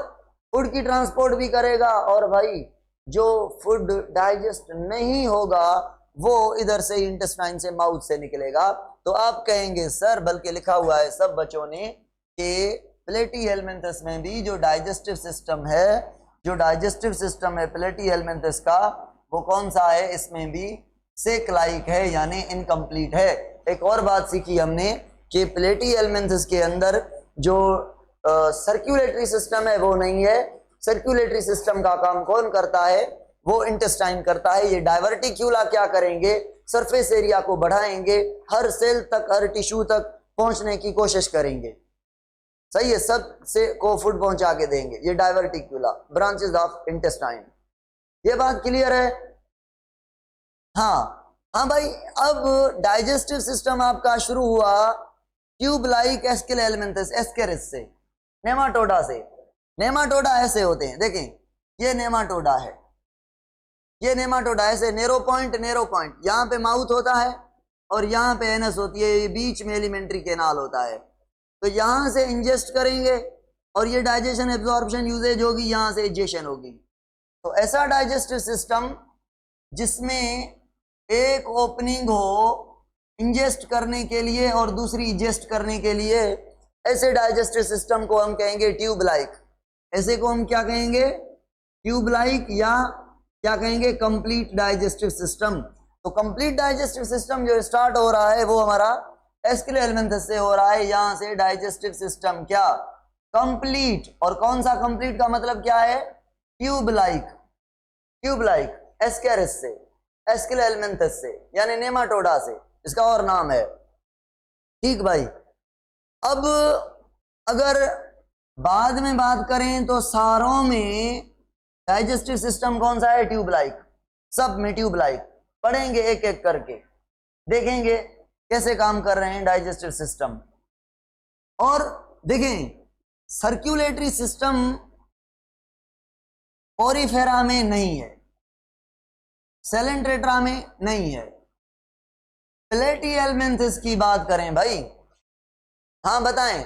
फूड की ट्रांसपोर्ट भी करेगा। और भाई जो फूड डाइजेस्ट नहीं होगा वो इधर से इंटेस्टाइन से, माउथ से निकलेगा। तो आप कहेंगे सर, बल्कि लिखा हुआ है सब बच्चों ने कि प्लेटीहेल्मिन्थस में भी जो डाइजेस्टिव सिस्टम है प्लेटीहेल्मिन्थस का, वो कौन सा है, इसमें भी सेक लाइक है, यानी इनकम्प्लीट है। एक और बात सीखी हमने कि प्लेटीहेल्मिन्थस के अंदर जो सर्कुलेटरी सिस्टम है वो नहीं है। सर्कुलेटरी सिस्टम का काम कौन करता है, वो इंटेस्टाइन करता है। ये डाइवर्टिक्यूला क्या करेंगे, सरफेस एरिया को बढ़ाएंगे, हर सेल तक, हर टिश्यू तक पहुंचने की कोशिश करेंगे। सही है, सब से को फूड पहुंचा के देंगे। ये डाइवर्टिक्यूला, ब्रांचेस ऑफ इंटेस्टाइन। ये बात क्लियर है? हाँ भाई। अब डाइजेस्टिव सिस्टम आपका शुरू हुआ ट्यूब लाइक एस्केलेल्मिन्थस, एस्केरिस से, नेमाटोडा से। नेमाटोडा ऐसे होते हैं, देखें ये नेमाटोडा है, ये नेमाटोडा ऐसे नेरो पॉइंट, यहाँ पे माउथ होता है और यहाँ पे एनस होती है, ये बीच में एलिमेंट्री कैनाल होता है। तो यहाँ से इंजेस्ट करेंगे और ये डाइजेशन, एब्जॉर्प्शन, यूजेज होगी, यहाँ से इजेक्शन होगी। तो ऐसा डाइजेस्टिव सिस्टम जिसमें एक ओपनिंग हो इंजेस्ट करने के लिए और दूसरी इजेस्ट करने के लिए, ऐसे डाइजेस्टिव सिस्टम को हम कहेंगे ट्यूब लाइक। ऐसे को हम क्या कहेंगे? ट्यूब लाइक, या क्या कहेंगे? Complete digestive system. तो कंप्लीट डाइजेस्टिव सिस्टम जो स्टार्ट हो रहा है वो हमारा एस्केलेमेंथस से हो रहा है। यहां से डाइजेस्टिव सिस्टम क्या? कंप्लीट। और कौन सा कंप्लीट का मतलब क्या है? Tube like. Tube like Ascaris से, एस्केलेमेंथस से, यानी नेमाटोडा से, इसका और नाम है। ठीक भाई। अब अगर बाद में बात करें तो सारों में डाइजेस्टिव सिस्टम कौन सा है? Tube like. सब में ट्यूब लाइक। पढ़ेंगे एक एक करके, देखेंगे कैसे काम कर रहे हैं डाइजेस्टिव सिस्टम। और देखें सर्कुलेटरी सिस्टम पोरीफेरा में नहीं है, सेलेंट्रेटा में नहीं है। प्लेटिहेल्मिन्थस की बात करें भाई, हाँ बताएं।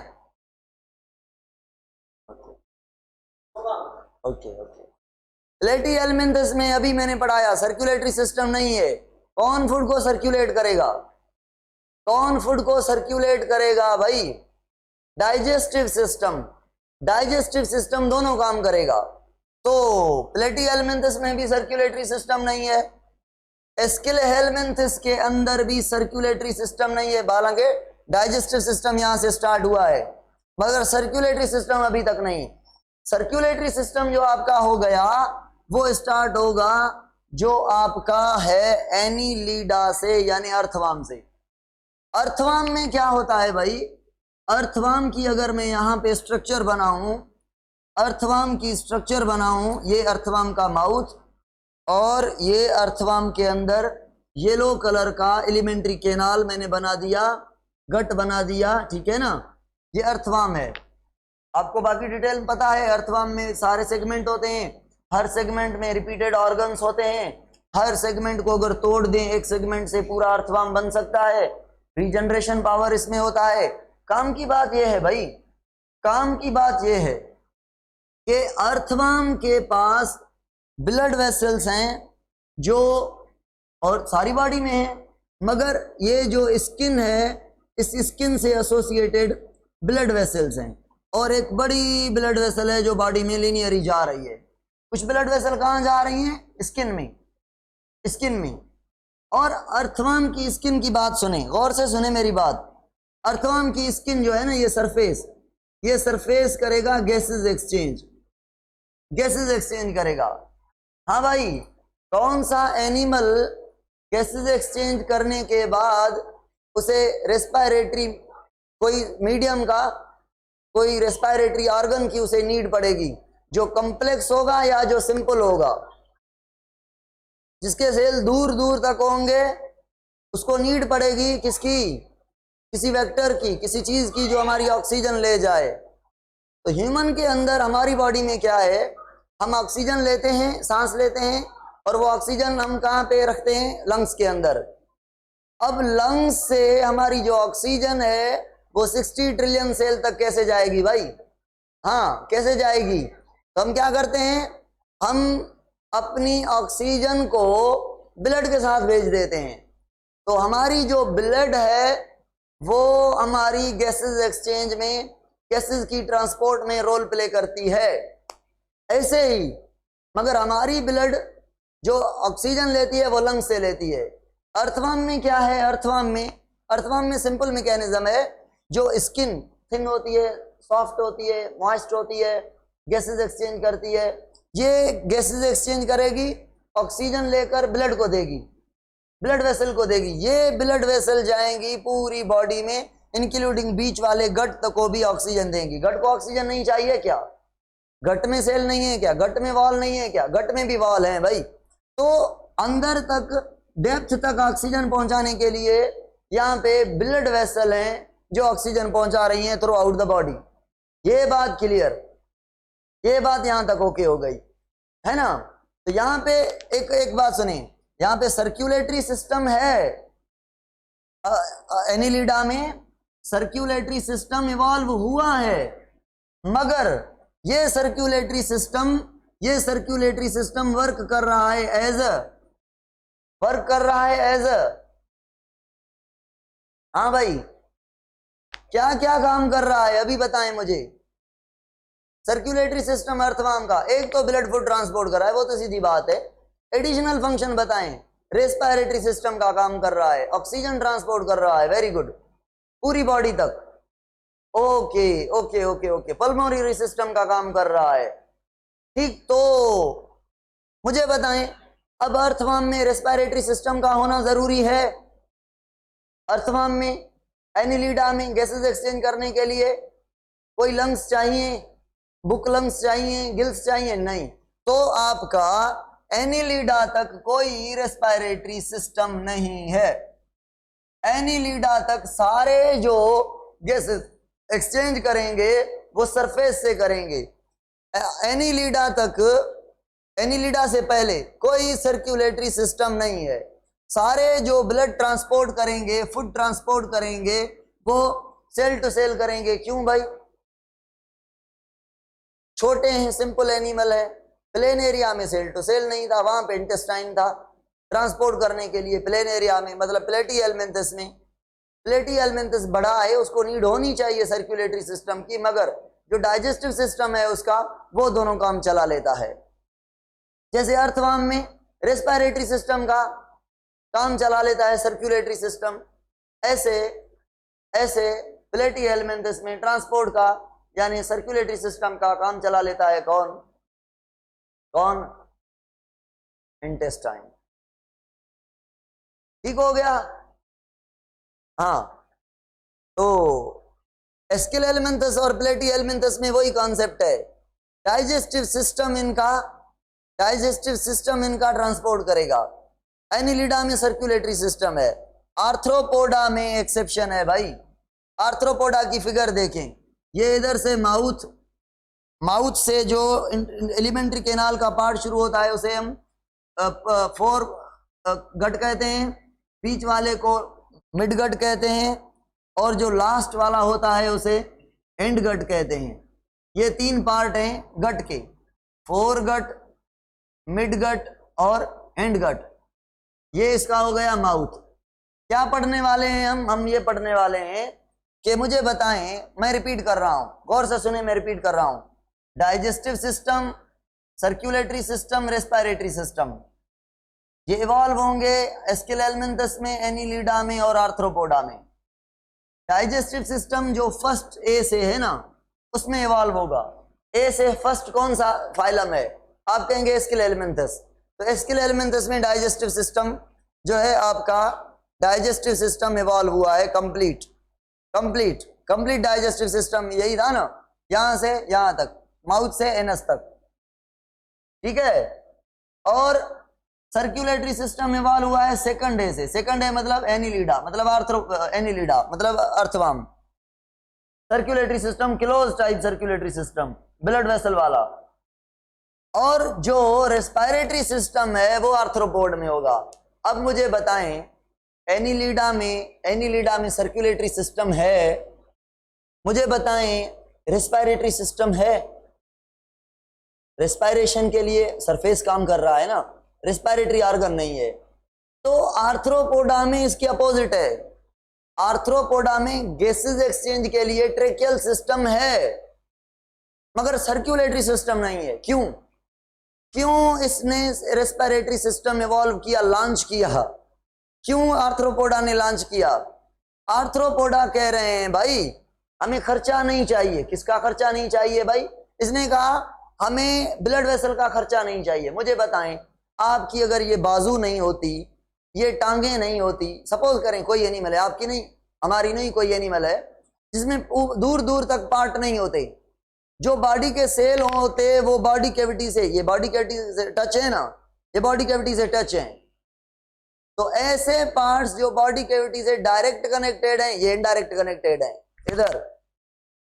ओके। प्लेटिहेल्मिन्थस में अभी मैंने पढ़ाया सर्कुलेटरी सिस्टम नहीं है। कौन फूड को सर्कुलेट करेगा? कौन फूड को सर्कुलेट करेगा भाई? Digestive system. डाइजेस्टिव सिस्टम दोनों काम करेगा। तो प्लेटिहेल्मिन्थस में भी सर्कुलेटरी सिस्टम नहीं है, एस्केलेहेल्मिन्थस के अंदर भी सर्कुलेटरी सिस्टम नहीं है। हालांकि डाइजेस्टिव सिस्टम यहां से स्टार्ट हुआ है, मगर सर्कुलेटरी सिस्टम अभी तक नहीं। सर्कुलेटरी सिस्टम जो आपका हो गया वो स्टार्ट होगा जो आपका है एनीलिडा से, यानी अर्थवाम से। अर्थवाम में क्या होता है भाई? अर्थवाम की अगर मैं यहां पे स्ट्रक्चर बनाऊं, अर्थवाम की स्ट्रक्चर बनाऊं, ये अर्थवाम का माउथ और ये अर्थवाम के अंदर येलो कलर का एलिमेंट्री कैनाल मैंने बना दिया, गट बना दिया, ठीक है ना। ये अर्थवाम है। आपको बाकी डिटेल पता है। अर्थवाम में सारे सेगमेंट होते हैं, हर सेगमेंट में रिपीटेड ऑर्गन्स होते हैं। हर सेगमेंट को अगर तोड़ दें एक सेगमेंट से पूरा अर्थवाम बन सकता है। रीजनरेशन पावर इसमें होता है। काम की बात यह है भाई, काम की बात यह है कि अर्थवाम के पास ब्लड वेसल्स हैं जो, और सारी बॉडी में है, मगर ये जो स्किन है इस स्किन से एसोसिएटेड ब्लड वेसल्स हैं। और एक बड़ी ब्लड वेसल है जो बॉडी में लीनियरली जा रही है। कुछ ब्लड वेसल कहाँ जा रही हैं? स्किन में, स्किन में। और अर्थवाम की स्किन की बात सुने, गौर से सुने मेरी बात। अर्थवाम की स्किन जो है ना, ये सरफेस, ये सरफेस करेगा गैसेस एक्सचेंज, गैसेस एक्सचेंज करेगा। हाँ भाई, कौन सा एनिमल गैसेस एक्सचेंज करने के बाद उसे रेस्पिरेटरी कोई मीडियम का, कोई रेस्पिरेटरी ऑर्गन की उसे नीड पड़ेगी, जो कॉम्प्लेक्स होगा या जो सिंपल होगा, जिसके सेल दूर दूर तक होंगे, उसको नीड पड़ेगी किसकी? किसी वेक्टर की, किसी चीज की जो हमारी ऑक्सीजन ले जाए। तो ह्यूमन के अंदर, हमारी बॉडी में क्या है? हम ऑक्सीजन लेते हैं, सांस लेते हैं, और वो ऑक्सीजन हम कहाँ पे रखते हैं? लंग्स के अंदर। अब लंग्स से हमारी जो ऑक्सीजन है वो 60 ट्रिलियन सेल तक कैसे जाएगी भाई? हाँ, कैसे जाएगी? तो हम क्या करते हैं? हम अपनी ऑक्सीजन को ब्लड के साथ भेज देते हैं। तो हमारी जो ब्लड है वो हमारी गैसेस एक्सचेंज में, गैसेस की ट्रांसपोर्ट में रोल प्ले करती है। ऐसे ही मगर हमारी ब्लड जो ऑक्सीजन लेती है वो लंग्स से लेती है। अर्थवाम में क्या है? अर्थवाम में सिंपल मैकेनिज्म है। जो स्किन थिन होती है, सॉफ्ट होती है, मॉइस्ट होती है, गैसेस एक्सचेंज करती है। ये गैसेस एक्सचेंज करेगी, ऑक्सीजन लेकर ब्लड को देगी, ब्लड वेसल को देगी। ये ब्लड वेसल जाएंगी पूरी बॉडी में, इंक्लूडिंग बीच वाले गट तक को भी ऑक्सीजन देंगी। गट को ऑक्सीजन नहीं चाहिए क्या? गट में सेल नहीं है क्या? गट में वॉल नहीं है क्या? गट में भी वॉल है भाई। तो अंदर तक, डेप्थ तक ऑक्सीजन पहुंचाने के लिए यहाँ पे ब्लड वेसल हैं जो ऑक्सीजन पहुंचा रही हैं थ्रू आउट द बॉडी। ये बात क्लियर, ये बात यहां तक ओके हो गई है ना। तो यहाँ पे एक बात सुने, यहाँ पे सर्कुलेटरी सिस्टम है। एनिलिडा में सर्कुलेटरी सिस्टम इवॉल्व हुआ है, मगर ये सर्कुलेटरी सिस्टम वर्क कर रहा है एज अ, हाँ भाई, क्या क्या काम कर रहा है अभी बताएं मुझे। सर्कुलेटरी सिस्टम अर्थवाम का एक तो ब्लड फूड ट्रांसपोर्ट कर रहा है, वो तो सीधी बात है। एडिशनल फंक्शन बताएं। रेस्पिरेटरी सिस्टम का काम कर रहा है, ऑक्सीजन ट्रांसपोर्ट कर रहा है, वेरी गुड, पूरी बॉडी तक। Okay okay okay okay, pulmonary system का काम कर रहा है, ठीक। तो मुझे बताएं अब अर्थवाम में रेस्पिरेटरी सिस्टम का होना जरूरी है। अर्थवाम में एनिलिडा में गैसेस एक्सचेंज करने के लिए कोई लंग्स चाहिए, बुक लंग्स चाहिए, गिल्स चाहिए? नहीं। तो आपका एनिलिडा तक कोई रेस्पिरेटरी सिस्टम नहीं है। एनिलिडा तक सारे जो गैसेस एक्सचेंज करेंगे वो सरफेस से करेंगे। एनिलिडा तक, एनिलिडा से पहले कोई सर्कुलेटरी सिस्टम नहीं है। सारे जो ब्लड ट्रांसपोर्ट करेंगे, फूड ट्रांसपोर्ट करेंगे, वो सेल टू सेल करेंगे। क्यों भाई? छोटे हैं, सिंपल एनिमल है। प्लेन एरिया में सेल टू सेल नहीं था, वहां पे इंटेस्टाइन था ट्रांसपोर्ट करने के लिए। प्लेन एरिया में मतलब प्लेटी एलिमेंथस में, प्लेटी एलिमेंथस बड़ा है, उसको नीड होनी चाहिए सर्कुलेटरी सिस्टम की, मगर जो डाइजेस्टिव सिस्टम है उसका वो दोनों काम चला लेता है। जैसे अर्थवाम में रेस्पिरेटरी सिस्टम का काम चला लेता है सर्कुलेटरी सिस्टम, ऐसे ऐसे प्लेटी एलिमेंथस में ट्रांसपोर्ट का यानी सर्कुलेटरी सिस्टम का काम चला लेता है कौन? कौन? इंटेस्टाइन। ठीक हो गया? हाँ, तो एस्किल एलिमेंथस और प्लेटी एलिमेंथस में वही कॉन्सेप्ट है। डाइजेस्टिव सिस्टम इनका ट्रांसपोर्ट करेगा। एनिलिडा में सर्कुलेटरी सिस्टम है, आर्थ्रोपोडा में एक्सेप्शन है भाई। आर्थ्रोपोडा की फिगर देखें, ये इधर से माउथ से जो एलिमेंट्री कैनाल का पार्ट शुरू होता है उसे हम 4 गट कहते हैं, बीच वाले को मिड गट कहते हैं, और जो लास्ट वाला होता है उसे एंड गट कहते हैं। ये 3 पार्ट हैं गट के, 4 गट, मिड गट और एंड गट। ये इसका हो गया माउथ। क्या पढ़ने वाले हैं हम ये पढ़ने वाले हैं कि मुझे बताएं, मैं रिपीट कर रहा हूं, गौर से सुने, मैं रिपीट कर रहा हूं। Digestive system, circulatory system, respiratory system, ये इवॉल्व होंगे एस्किल एलिमेंथस में, एनिलिडा में और आर्थ्रोपोडा में। डाइजेस्टिव सिस्टम जो फर्स्ट ए से है ना, उसमें इवॉल्व होगा। ए से फर्स्ट कौन सा फाइलम है? आप कहेंगे एस्किल एलिमेंथस। तो एस्किल एलिमेंथस में डाइजेस्टिव सिस्टम जो है आपका, डाइजेस्टिव सिस्टम इवॉल्व हुआ है कंप्लीट डाइजेस्टिव सिस्टम यही था ना, यहां से यहां तक, माउथ से एनस तक, ठीक है। और सर्कुलेटरी सिस्टम इवॉल्व हुआ है सेकंड ए से। सेकंड ए मतलब एनिलिडा, मतलब एनिलिडा मतलब अर्थवाम। Circulatory system close type circulatory system, blood vessel वाला। और जो रेस्पिरेटरी सिस्टम है वो आर्थ्रोपोड में होगा। अब मुझे बताएं, एनिलिडा में सर्कुलेटरी सिस्टम है, मुझे बताएं रेस्पिरेटरी सिस्टम है? रेस्पिरेशन के लिए सरफेस काम कर रहा है ना, रेस्पिरेटरी ऑर्गन नहीं है। तो आर्थ्रोपोडा में इसके अपोजिट है। आर्थ्रोपोडा में गैसेस एक्सचेंज के लिए ट्रेकियल सिस्टम है, मगर सर्कुलेटरी सिस्टम नहीं है। क्यों इसने रेस्पिरेटरी सिस्टम इवॉल्व किया, लॉन्च किया? क्यों आर्थ्रोपोडा ने लॉन्च किया? आर्थ्रोपोडा कह रहे हैं भाई हमें खर्चा नहीं चाहिए। किसका खर्चा नहीं चाहिए भाई? इसने कहा हमें ब्लड वेसल का खर्चा नहीं चाहिए। मुझे बताएं, आपकी अगर ये बाजू नहीं होती, ये टांगे नहीं होती, सपोज करें कोई एनिमल है, आपकी नहीं, हमारी नहीं, कोई एनिमल है जिसमें दूर दूर तक पार्ट नहीं होते, जो बॉडी के सेल होते वो बॉडी कैविटी से, ये बॉडी कैविटी से टच है ना, ये बॉडी कैविटी से टच है। तो ऐसे पार्ट्स जो बॉडी कैविटी से डायरेक्ट कनेक्टेड हैं, ये इनडायरेक्ट कनेक्टेड हैं इधर,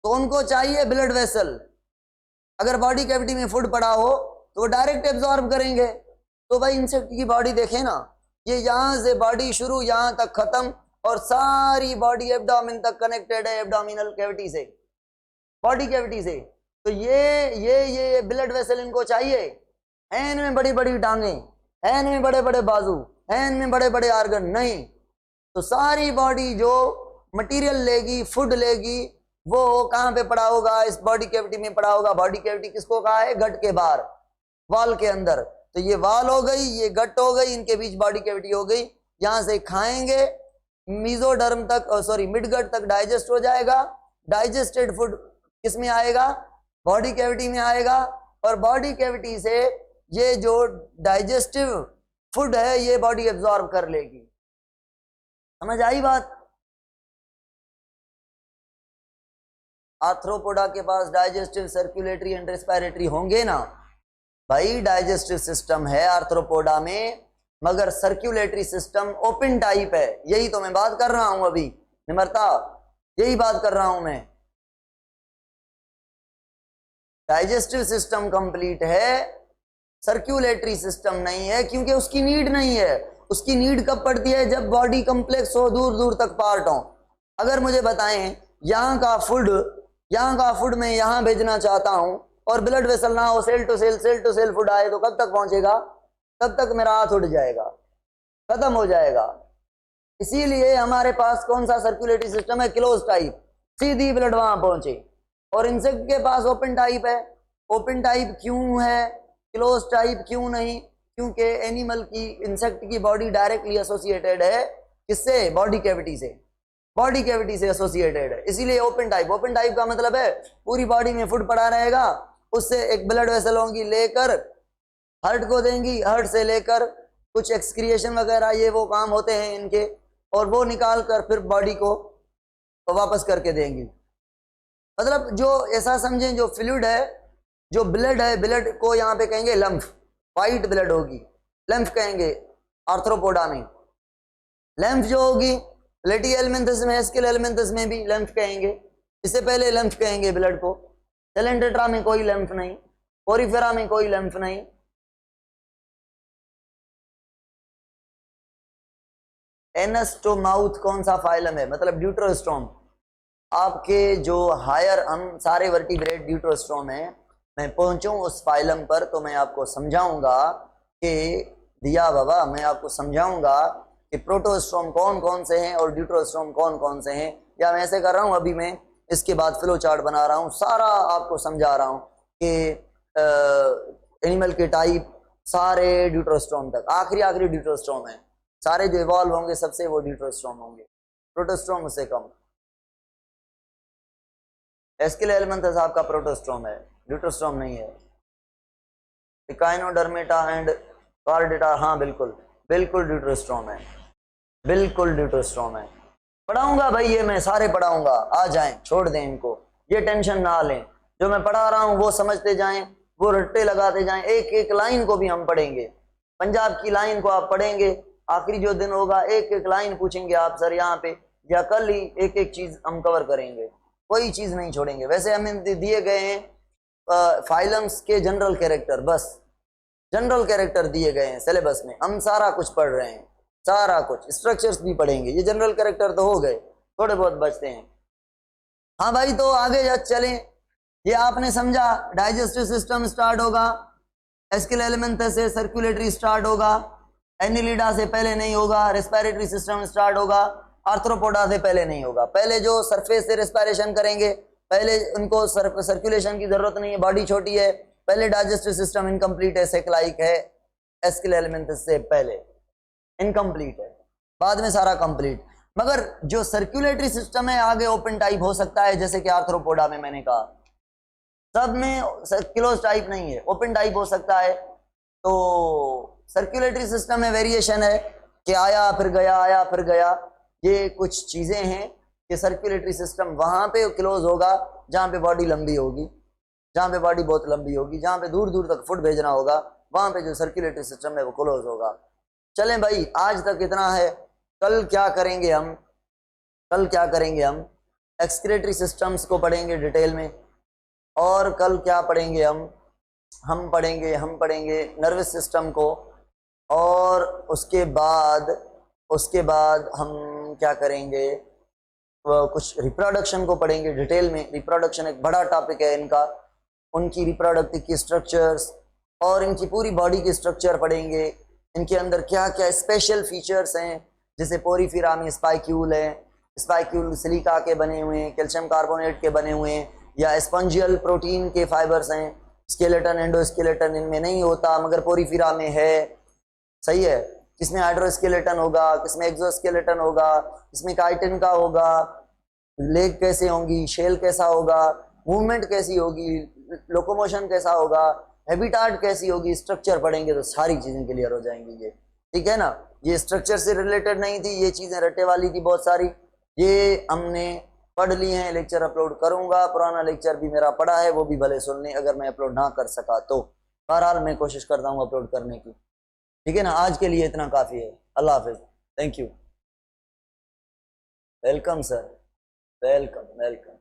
तो उनको चाहिए ब्लड वेसल। अगर बॉडी कैविटी में फूड पड़ा हो तो वो डायरेक्ट एब्जॉर्ब करेंगे। तो भाई इंसेक्ट की बॉडी देखें ना, ये यहां से बॉडी शुरू यहां तक खत्म, और सारी बॉडी एब्डोमेन तक कनेक्टेड है, एब्डोमिनल कैविटी से, बॉडी कैविटी से। तो ये ब्लड वेसल इनको चाहिए। है इनमें बड़ी बड़ी टांगे, है इनमें बड़े बड़े बाजू, है इनमें बड़े बड़े ऑर्गन नहीं। तो सारी बॉडी जो मटेरियल लेगी, फूड लेगी, वो कहाँ पे पड़ा होगा? इस बॉडी कैविटी में पड़ा होगा। बॉडी कैविटी किसको कहा है? गट के बाहर, वॉल के अंदर। तो ये वॉल हो गई, ये गट हो गई, इनके बीच बॉडी कैविटी हो गई। यहां से खाएंगे, मीजोडर्म तक, सॉरी मिडगट तक डाइजेस्ट हो जाएगा। डाइजेस्टेड फूड किस में आएगा? बॉडी कैविटी में आएगा। और बॉडी कैविटी से ये जो डाइजेस्टिव फूड है ये बॉडी एब्जॉर्ब कर लेगी। समझ आई बात? आर्थ्रोपोडा के पास डाइजेस्टिव, सर्कुलेटरी एंड रेस्पिरेटरी होंगे ना भाई। डाइजेस्टिव सिस्टम है आर्थ्रोपोडा में, मगर सर्कुलेटरी सिस्टम ओपन टाइप है। यही तो मैं बात कर रहा हूं अभी निमरता, यही बात कर रहा हूं मैं। डाइजेस्टिव सिस्टम कंप्लीट है, सर्कुलेटरी सिस्टम नहीं है, क्योंकि उसकी नीड नहीं है। उसकी नीड कब पड़ती है? जब बॉडी कम्प्लेक्स हो, दूर दूर तक पार्ट हो। अगर मुझे बताएं यहाँ का फूड मैं यहाँ भेजना चाहता हूं और ब्लड वेसल ना हो, सेल टू सेल फूड आए, तो कब तक पहुंचेगा? तब तक मेरा हाथ उठ जाएगा, खत्म हो जाएगा। इसीलिए हमारे पास कौन सा सर्कुलेटरी सिस्टम है? क्लोज टाइप, सीधी ब्लड वहां पहुंचे। और इंसेक्ट के पास ओपन टाइप है। ओपन टाइप क्यों है, क्लोज टाइप क्यों नहीं? क्योंकि एनिमल की, इंसेक्ट की बॉडी डायरेक्टली एसोसिएटेड है किससे? बॉडी कैविटी से। बॉडी कैविटी से एसोसिएटेड है, इसीलिए ओपन टाइप। ओपन टाइप का मतलब है पूरी बॉडी में फूड पड़ा रहेगा, उससे एक ब्लड वेसल होंगी, लेकर हार्ट को देंगी, हार्ट से लेकर कुछ एक्सक्रिएशन वगैरह, ये वो काम होते हैं इनके, और वो निकाल कर फिर बॉडी को वापस करके देंगी। मतलब जो ऐसा समझें, जो फ्लूइड है, जो ब्लड है, ब्लड को यहाँ पे कहेंगे लम्फ, वाइट ब्लड होगी, लम्फ कहेंगे आर्थ्रोपोडा में। लम्फ जो होगी प्लेटी एलिमेंथस में, एस्केल एलिमेंथस में भी लम्फ कहेंगे। इससे पहले लम्फ कहेंगे ब्लड को। सेलेंटेट्रा में कोई लम्फ नहीं, पोरीफेरा में कोई लम्फ नहीं। एनस टू माउथ कौन सा फाइलम है? मतलब ड्यूटरोस्टोम। आपके जो हायर, हम सारे वर्टिब्रेट ड्यूटरोस्टोम है। मैं पहुंचूं उस फाइलम पर तो मैं आपको समझाऊंगा कि दिया बाबा, मैं आपको समझाऊंगा कि प्रोटोस्टोम कौन कौन से हैं और ड्यूटरोस्टोम कौन कौन से हैं। या मैं ऐसे कर रहा हूं, अभी मैं इसके बाद फ्लो चार्ट बना रहा हूं, सारा आपको समझा रहा हूं कि एनिमल के टाइप सारे ड्यूटरोस्टोम तक, आखिरी ड्यूटरोस्टोम है। सारे जो इवॉल्व होंगे सबसे वो ड्यूटरोस्टोम होंगे, प्रोटोस्टोम उससे कम। एस्केल एलिमेंथस आपका प्रोटोस्टोम है, ड्यूटरोस्टोम नहीं है। इकाइनोडर्मेटा एंड कार्डेटा, हाँ बिल्कुल बिल्कुल ड्यूटरोस्टोम है, बिल्कुल ड्यूटरोस्टोम है। पढ़ाऊंगा भाई, ये मैं सारे पढ़ाऊंगा, आ जाएं, छोड़ दें इनको, ये टेंशन ना लें। जो मैं पढ़ा रहा हूं वो समझते जाएं, वो रट्टे लगाते जाएं। एक एक लाइन को भी हम पढ़ेंगे। पंजाब की लाइन को आप पढ़ेंगे, आखिरी जो दिन होगा एक एक लाइन पूछेंगे आप, सर यहाँ पे, या कल ही एक एक चीज हम कवर करेंगे, कोई चीज नहीं छोड़ेंगे। वैसे हमें दिए गए हैं फाइलम्स के जनरल कैरेक्टर, बस जनरल कैरेक्टर दिए गए हैं सिलेबस में, हम सारा कुछ पढ़ रहे हैं, सारा कुछ। स्ट्रक्चर्स भी पढ़ेंगे, ये जनरल कैरेक्टर तो हो गए, थोड़े बहुत बचते हैं। हाँ भाई, तो आगे चलें। ये आपने समझा, डाइजेस्टिव सिस्टम स्टार्ट होगा, एस्केल एलिमेंथस से सर्कुलेटरी स्टार्ट होगा, एनिलिडा से पहले नहीं होगा, रेस्पिरेटरी सिस्टम स्टार्ट होगा, आर्थ्रोपोडा से पहले नहीं होगा। पहले जो सरफेस से रेस्पिरेशन करेंगे, पहले उनको सर्कुलेशन की जरूरत नहीं है, बॉडी छोटी है, पहले डाइजेस्टिव सिस्टम इनकम्प्लीट है, सेक्लाइक है, एस्केल एलिमेंथस से पहले इनकम्प्लीट है, बाद में सारा कंप्लीट। मगर जो सर्कुलेटरी सिस्टम है आगे ओपन टाइप हो सकता है, जैसे कि आर्थ्रोपोडा में मैंने कहा, सब में क्लोज टाइप नहीं है, ओपन टाइप हो सकता है। तो सर्कुलेटरी सिस्टम में वेरिएशन है कि आया फिर गया, आया फिर गया, ये कुछ चीजें हैं कि सर्कुलेटरी सिस्टम वहां पे क्लोज होगा जहां पे बॉडी लंबी होगी, जहां पे बॉडी बहुत लंबी होगी, जहां पे दूर दूर तक फूड भेजना होगा, वहां पे जो सर्कुलेटरी सिस्टम है वो क्लोज होगा। चलें भाई, आज तक इतना है। कल क्या करेंगे हम? कल क्या करेंगे हम? एक्सक्रीटरी सिस्टम्स को पढ़ेंगे डिटेल में। और कल क्या पढ़ेंगे हम पढ़ेंगे नर्वस सिस्टम को। और उसके बाद हम क्या करेंगे, कुछ रिप्रोडक्शन को पढ़ेंगे डिटेल में। रिप्रोडक्शन एक बड़ा टॉपिक है इनका, उनकी रिप्रोडक्टिव की स्ट्रक्चर्स और इनकी पूरी बॉडी की स्ट्रक्चर पढ़ेंगे। इनके अंदर क्या क्या स्पेशल फीचर्स हैं, जैसे पोरीफेरा में स्पाइक्यूल है, स्पाइक्यूल सिलिका के बने हुए हैं, कैल्शियम कार्बोनेट के बने हुए हैं, या स्पंजियल प्रोटीन के फाइबर्स हैं। स्केलेटन एंडोस्केलेटन इनमें नहीं होता मगर पोरीफेरा में है। सही है। किसमें हाइड्रोस्केलेटन होगा, किसमें एक्सोस्केलेटन होगा, किसमें काइटिन का होगा, लेग कैसे होंगी, शेल कैसा होगा, मूवमेंट कैसी होगी, लोकोमोशन कैसा होगा, हैबिटाट कैसी होगी, स्ट्रक्चर पढ़ेंगे तो सारी चीजें क्लियर हो जाएंगी ये। ठीक है ना। ये स्ट्रक्चर से रिलेटेड नहीं थी, ये चीजें रटे वाली थी बहुत सारी, ये हमने पढ़ ली हैं। लेक्चर अपलोड करूंगा, पुराना लेक्चर भी मेरा पड़ा है, वो भी भले सुन लें अगर मैं अपलोड ना कर सका तो। बहरहाल मैं कोशिश करता हूँ अपलोड करने की। ठीक है ना। आज के लिए इतना काफी है। अल्लाह हाफिज। Thank you. Welcome sir, welcome welcome.